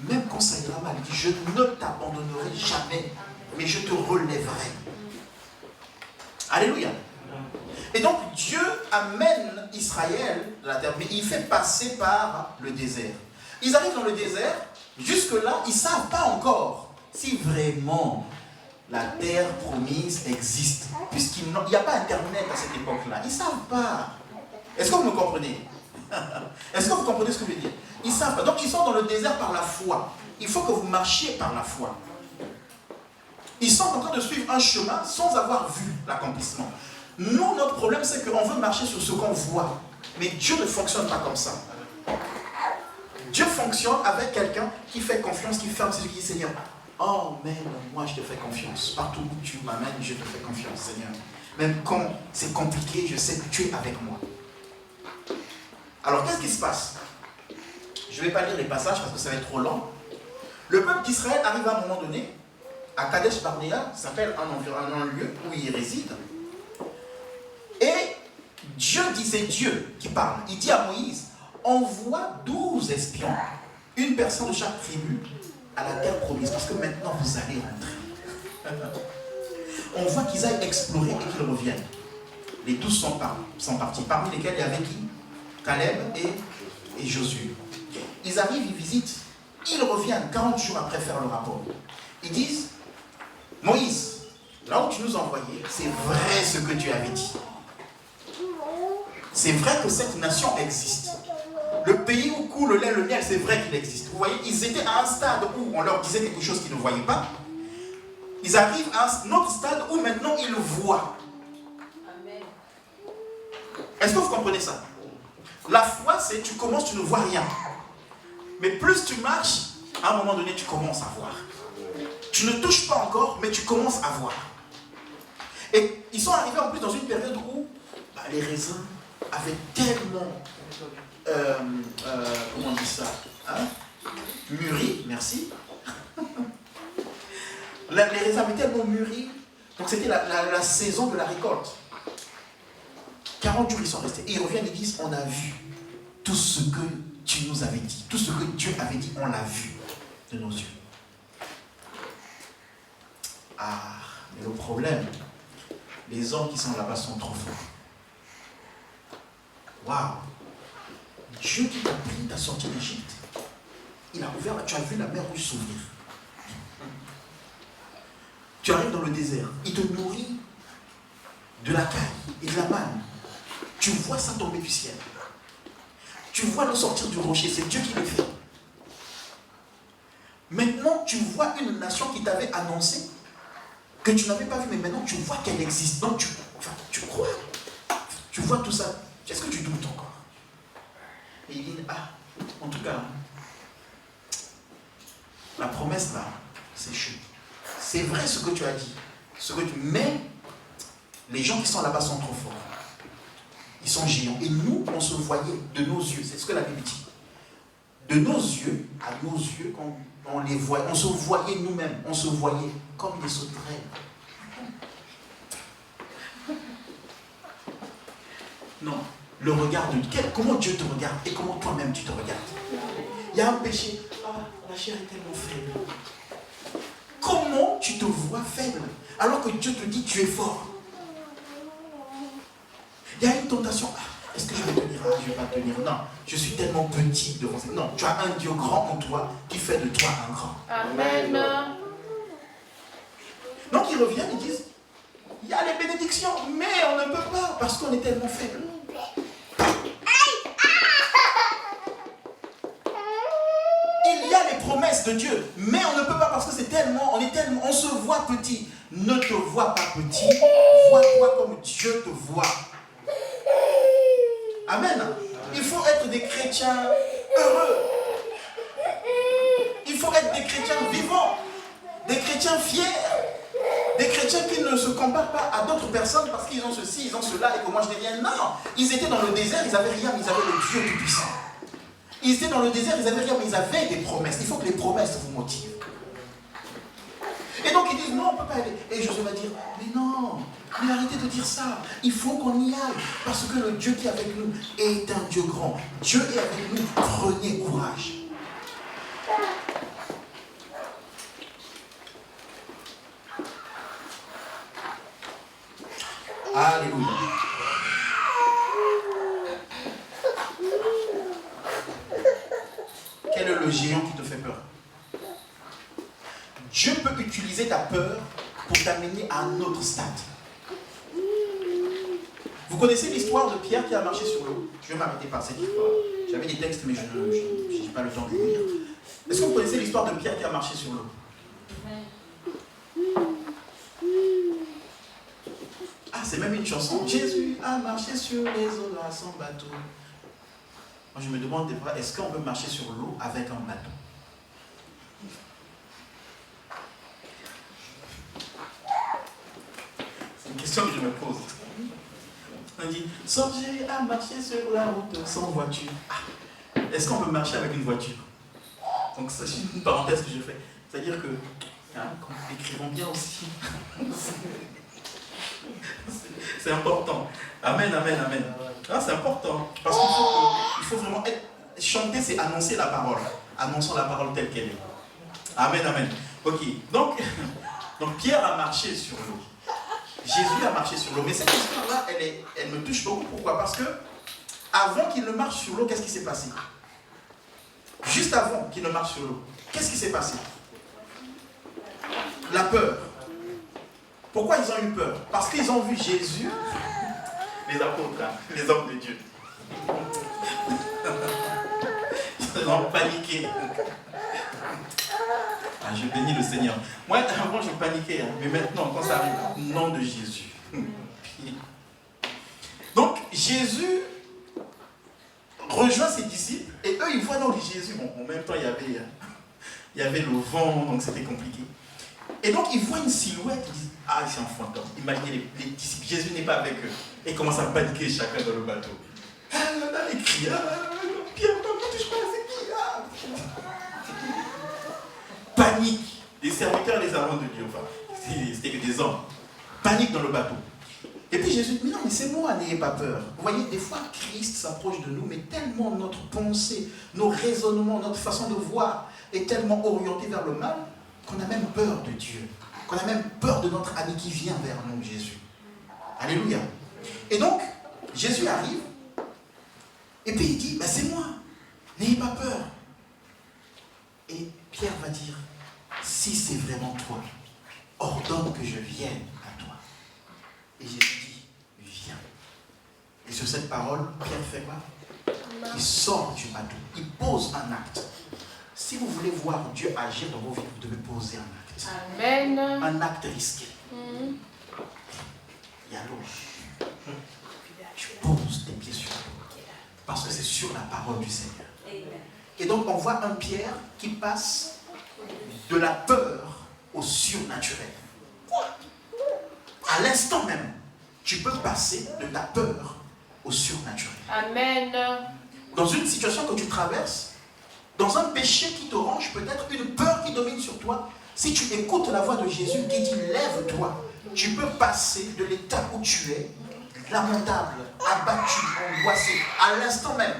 Speaker 1: même quand ça ira mal, il dit, je ne t'abandonnerai jamais, mais je te relèverai. Alléluia. Et donc Dieu amène Israël de la terre, mais il fait passer par le désert. Ils arrivent dans le désert, jusque-là, ils ne savent pas encore si vraiment la terre promise existe. Puisqu'il n'y a pas Internet à cette époque-là. Ils ne savent pas. Est-ce que vous me comprenez? Est-ce que vous comprenez ce que je veux dire? Ils ne savent pas. Donc ils sont dans le désert par la foi. Il faut que vous marchiez par la foi. Ils sont en train de suivre un chemin sans avoir vu l'accomplissement. Nous, notre problème, c'est qu'on veut marcher sur ce qu'on voit. Mais Dieu ne fonctionne pas comme ça. Dieu fonctionne avec quelqu'un qui fait confiance, qui ferme ses yeux, qui dit, Seigneur, oh, mais moi, je te fais confiance. Partout où tu m'amènes, je te fais confiance, Seigneur. Même quand c'est compliqué, je sais que tu es avec moi. Alors, qu'est-ce qui se passe? Je ne vais pas lire les passages parce que ça va être trop lent. Le peuple d'Israël arrive à un moment donné à Kadesh Barnéa, ça s'appelle un lieu où il réside. Et Dieu dit, c'est Dieu qui parle. Il dit à Moïse, envoie 12 espions, une personne de chaque tribu, à la terre promise, parce que maintenant vous allez rentrer. On voit qu'ils aillent explorer et qu'ils reviennent. Les 12 sont partis, parmi lesquels il y avait qui? Caleb et Josué. Ils arrivent, ils visitent, ils reviennent 40 jours après faire le rapport. Ils disent, Moïse, là où tu nous as envoyés, c'est vrai ce que tu avais dit. C'est vrai que cette nation existe. Le pays où coule le lait et le miel, c'est vrai qu'il existe. Vous voyez, ils étaient à un stade où on leur disait quelque chose qu'ils ne voyaient pas. Ils arrivent à un autre stade où maintenant ils le voient. Est-ce que vous comprenez ça? La foi, c'est tu commences, tu ne vois rien. Mais plus tu marches, à un moment donné, tu commences à voir. Tu ne touches pas encore, mais tu commences à voir. Et ils sont arrivés en plus dans une période où les raisins avaient tellement, comment on dit ça, hein? Mûri, merci. Les raisins avaient tellement mûri, donc c'était la saison de la récolte. 40 jours ils sont restés. Et ils reviennent et disent, on a vu tout ce que tu nous avais dit, tout ce que Dieu avait dit, on l'a vu de nos yeux. Ah, mais le problème, les hommes qui sont là-bas sont trop forts. Waouh! Dieu qui t'a pris, t'a sorti d'Égypte. Il a ouvert, tu as vu la mer Rouge s'ouvrir. Tu arrives dans le désert, il te nourrit de la caille et de la manne. Tu vois ça tomber du ciel. Tu vois le sortir du rocher, c'est Dieu qui le fait. Maintenant, tu vois une nation qui t'avait annoncé que tu n'avais pas vu, mais maintenant tu vois qu'elle existe. Donc tu crois. Tu vois tout ça. Est-ce que tu doutes encore? Et il dit, en tout cas, la promesse là, c'est chaud. C'est vrai ce que tu as dit. Mais les gens qui sont là-bas sont trop forts. Ils sont géants. Et nous, on se voyait de nos yeux. C'est ce que la Bible dit. De nos yeux, à nos yeux, quand on se voyait nous-mêmes, on se voyait comme des sauterelles. Non, le regard de Dieu, comment Dieu te regarde et comment toi-même tu te regardes. Il y a un péché, la chair est tellement faible. Comment tu te vois faible alors que Dieu te dit tu es fort? Il y a une tentation, est-ce que je vais tenir? Je ne vais pas tenir. Non, je suis tellement petit devant ça. Non, tu as un Dieu grand en toi qui fait de toi un grand.
Speaker 2: Amen.
Speaker 1: Donc ils reviennent et disent, il y a les bénédictions, mais on ne peut pas parce qu'on est tellement faible. Il y a les promesses de Dieu, mais on ne peut pas parce que c'est tellement, on se voit petit. Ne te vois pas petit, vois-toi comme Dieu te voit. Amen. Il faut être des chrétiens heureux. Il faut être des chrétiens vivants, des chrétiens fiers, des chrétiens qui ne se comparent pas à d'autres personnes parce qu'ils ont ceci, ils ont cela et que moi je n'ai rien. Non, ils étaient dans le désert, ils n'avaient rien, mais ils avaient le Dieu tout-puissant. Ils étaient dans le désert, ils n'avaient rien, mais ils avaient des promesses. Il faut que les promesses vous motivent. Et donc ils disent, non, on ne peut pas aller. Et Josué va dire, mais non, mais arrêtez de dire ça. Il faut qu'on y aille. Parce que le Dieu qui est avec nous est un Dieu grand. Dieu est avec nous. Prenez courage. Alléluia. Quel est le géant qui te fait peur? Dieu peut utiliser ta peur pour t'amener à un autre stade. Vous connaissez l'histoire de Pierre qui a marché sur l'eau? Je vais m'arrêter par cette histoire. J'avais des textes, mais je n'ai pas le temps de les lire. Est-ce que vous connaissez l'histoire de Pierre qui a marché sur l'eau? Ah, c'est même une chanson. Jésus a marché sur les eaux là sans bateau. Moi, je me demande des fois, est-ce qu'on peut marcher sur l'eau avec un bateau? C'est une question que je me pose. On dit, Sorgé a marché sur la route sans voiture. Ah, est-ce qu'on peut marcher avec une voiture? Donc, c'est une parenthèse que je fais. C'est-à-dire que, écrivons bien aussi. C'est important. Amen, amen, amen. Ah, c'est important. Parce qu'il faut vraiment chanter, c'est annoncer la parole. Annonçons la parole telle qu'elle est. Amen, amen. Ok. Donc Pierre a marché sur l'eau. Jésus a marché sur l'eau. Mais cette histoire-là, elle me touche beaucoup. Pourquoi? Parce que avant qu'il ne marche sur l'eau, qu'est-ce qui s'est passé? Juste avant qu'il ne marche sur l'eau, qu'est-ce qui s'est passé? La peur. Pourquoi ils ont eu peur? Parce qu'ils ont vu Jésus, les apôtres, les hommes de Dieu. Ils ont paniqué. Ah, je bénis le Seigneur. Moi, avant, je paniquais, mais maintenant, quand ça arrive, au nom de Jésus. Donc, Jésus rejoint ses disciples, et eux, ils voient dans Jésus. Bon, en même temps, il y avait le vent, donc c'était compliqué. Et donc, ils voient une silhouette, ils disent, ah, c'est un fantôme. Imaginez les disciples, Jésus n'est pas avec eux. Et ils commencent à paniquer chacun dans le bateau. Ah, là, les cris, Pierre, ne touche pas à ces cris. Panique. Les serviteurs et les servantes de Dieu, enfin, c'était que des hommes. Panique dans le bateau. Et puis Jésus dit, mais non, mais c'est moi, n'ayez pas peur. Vous voyez, des fois, Christ s'approche de nous, mais tellement notre pensée, nos raisonnements, notre façon de voir est tellement orientée vers le mal, qu'on a même peur de Dieu. Qu'on a même peur de notre ami qui vient vers nous, Jésus. Alléluia. Et donc, Jésus arrive, et puis il dit, c'est moi, n'ayez pas peur. Et Pierre va dire, si c'est vraiment toi, ordonne que je vienne à toi. Et Jésus dit, viens. Et sur cette parole, Pierre fait quoi? Il sort du bateau, il pose un acte. Si vous voulez voir Dieu agir dans vos vies, vous devez poser un acte.
Speaker 2: Amen.
Speaker 1: Un acte risqué. Il y a l'eau. Tu poses tes pieds sur l'eau. Parce que c'est sur la parole du Seigneur. Et donc on voit un Pierre qui passe de la peur au surnaturel. À l'instant même, tu peux passer de ta peur au surnaturel.
Speaker 2: Amen.
Speaker 1: Dans une situation que tu traverses, dans un péché qui te ronge, peut-être une peur qui domine sur toi, si tu écoutes la voix de Jésus qui dit lève-toi, tu peux passer de l'état où tu es, lamentable, abattu, angoissé, à l'instant même,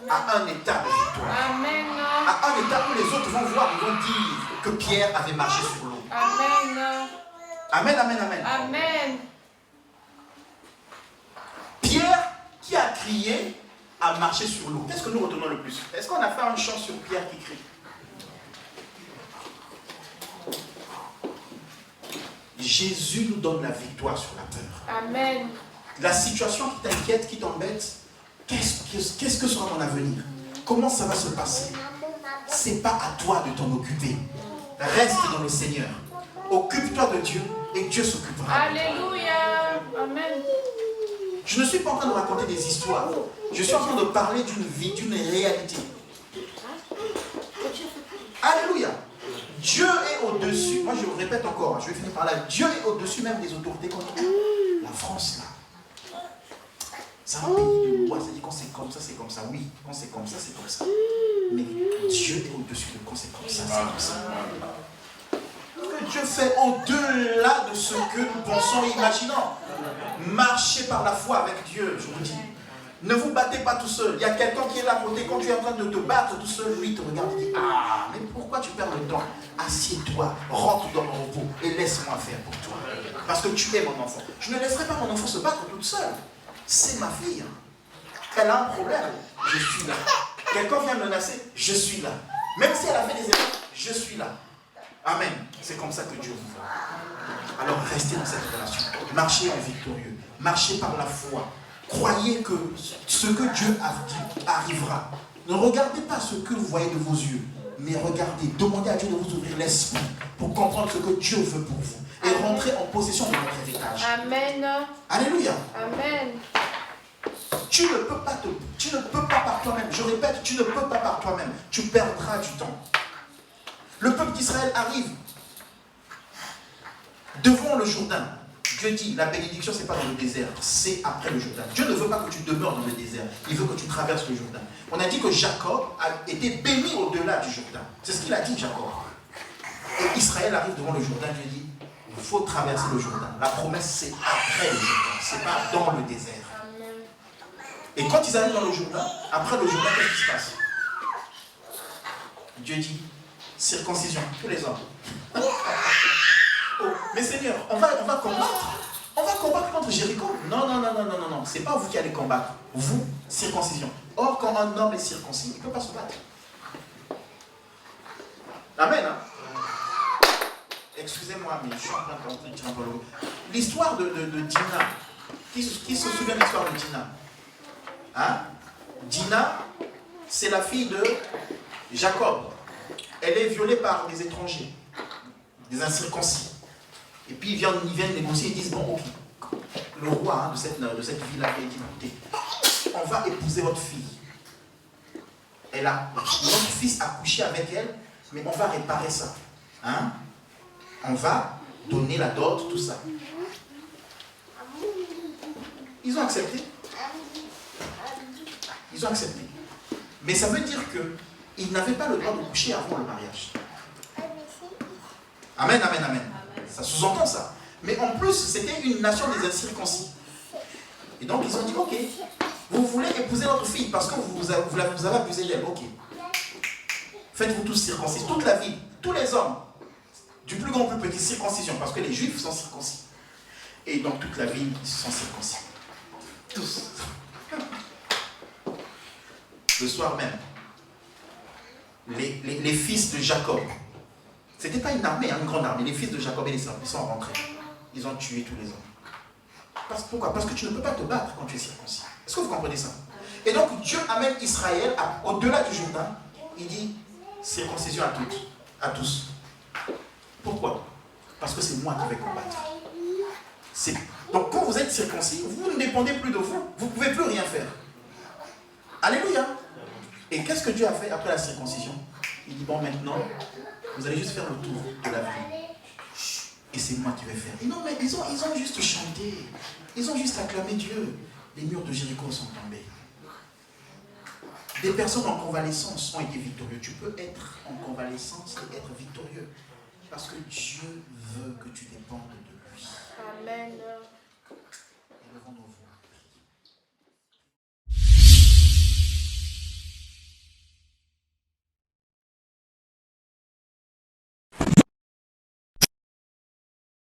Speaker 1: à un état de victoire.
Speaker 2: Amen.
Speaker 1: À un état où les autres vont voir, ils vont dire que Pierre avait marché sur l'eau.
Speaker 2: Amen.
Speaker 1: Amen, amen, amen.
Speaker 2: Amen.
Speaker 1: Pierre qui a crié a marché sur l'eau. Qu'est-ce que nous retenons le plus? Est-ce qu'on a fait un chant sur Pierre qui crie? Jésus nous donne la victoire sur la peur.
Speaker 2: Amen.
Speaker 1: La situation qui t'inquiète, qui t'embête, qu'est-ce que sera mon avenir? Comment ça va se passer? C'est pas à toi de t'en occuper. Reste dans le Seigneur. Occupe-toi de Dieu et Dieu s'occupera.
Speaker 2: Alléluia. Amen.
Speaker 1: Je ne suis pas en train de raconter des histoires. Je suis en train de parler d'une vie, d'une réalité. Alléluia. Dieu est au-dessus. Moi, je le répète encore. Je vais finir par là. Dieu est au-dessus même des autorités comme la France, là. C'est un pays de loi. Ça dit quand c'est comme ça, c'est comme ça. Oui, quand c'est comme ça, c'est comme ça. Mais Dieu est au-dessus de quand c'est comme ça, c'est comme ça. Que Dieu fait au-delà de ce que nous pensons et imaginons. Marchez par la foi avec Dieu, je vous dis. Ne vous battez pas tout seul. Il y a quelqu'un qui est là à côté. Quand tu es en train de te battre tout seul, lui te regarde et dit ah, mais pourquoi tu perds le temps? Assieds-toi, rentre dans mon repos et laisse-moi faire pour toi. Parce que tu es mon enfant. Je ne laisserai pas mon enfant se battre toute seule. C'est ma fille. Elle a un problème. Je suis là. Quelqu'un vient me menacer. Je suis là. Même si elle a fait des erreurs, je suis là. Amen. C'est comme ça que Dieu vous voit. Alors restez dans cette relation. Marchez en victorieux. Marchez par la foi. Croyez que ce que Dieu a dit arrivera. Ne regardez pas ce que vous voyez de vos yeux, mais regardez, demandez à Dieu de vous ouvrir l'esprit pour comprendre ce que Dieu veut pour vous et rentrer en possession de votre héritage.
Speaker 2: Amen.
Speaker 1: Alléluia.
Speaker 2: Amen.
Speaker 1: Tu ne peux pas par toi-même. Je répète, tu ne peux pas par toi-même. Tu perdras du temps. Le peuple d'Israël arrive devant le Jourdain. Dieu dit, la bénédiction, ce n'est pas dans le désert, c'est après le Jourdain. Dieu ne veut pas que tu demeures dans le désert, il veut que tu traverses le Jourdain. On a dit que Jacob a été béni au-delà du Jourdain. C'est ce qu'il a dit, Jacob. Et Israël arrive devant le Jourdain, Dieu dit, il faut traverser le Jourdain. La promesse, c'est après le Jourdain, ce n'est pas dans le désert. Et quand ils arrivent dans le Jourdain, après le Jourdain, qu'est-ce qui se passe? Dieu dit, circoncision, tous les hommes. Oh, mais Seigneur, on va combattre. On va combattre contre Jéricho. Non. Ce n'est pas vous qui allez combattre. Vous, circoncision. Or, quand un homme est circoncis, il ne peut pas se battre. Amen. Hein? Excusez-moi, mais je suis en train de dire un peu l'eau. L'histoire de Dina. Qui se souvient de l'histoire de Dina? Hein? Dina, c'est la fille de Jacob. Elle est violée par des étrangers, des incirconcis. Et puis ils viennent négocier, ils disent, bon, ok, le roi hein, de cette ville-là qui a dit, écoutez, on va épouser votre fille. Notre fils a couché avec elle, mais on va réparer ça. Hein? On va donner la dot, tout ça. Ils ont accepté. Ils ont accepté. Mais ça veut dire qu'ils n'avaient pas le droit de coucher avant le mariage. Amen, amen, amen. Ça sous-entend ça. Mais en plus, c'était une nation des incirconcis. Et donc, ils ont dit, ok, vous voulez épouser notre fille parce que vous avez abusé d'elle, ok. Faites-vous tous circoncis. Toute la ville, tous les hommes, du plus grand au plus petit, circoncision, parce que les juifs sont circoncis. Et donc, toute la ville, ils sont circoncis. Tous. Le soir même, les fils de Jacob, ce n'était pas une armée, une grande armée. Les fils de Jacob et les hommes, ils sont rentrés. Ils ont tué tous les hommes. Pourquoi? Parce que tu ne peux pas te battre quand tu es circoncis. Est-ce que vous comprenez ça? Et donc Dieu amène Israël au-delà du Jourdain. Il dit circoncision à tous. Pourquoi? Parce que c'est moi qui vais combattre. Donc quand vous êtes circoncis, vous ne dépendez plus de vous. Vous ne pouvez plus rien faire. Alléluia. Et qu'est-ce que Dieu a fait après la circoncision? Il dit, bon, maintenant, vous allez juste faire le tour de la ville. Et c'est moi qui vais faire. Et non, mais ils ont juste chanté. Ils ont juste acclamé Dieu. Les murs de Jéricho sont tombés. Des personnes en convalescence ont été victorieux. Tu peux être en convalescence et être victorieux. Parce que Dieu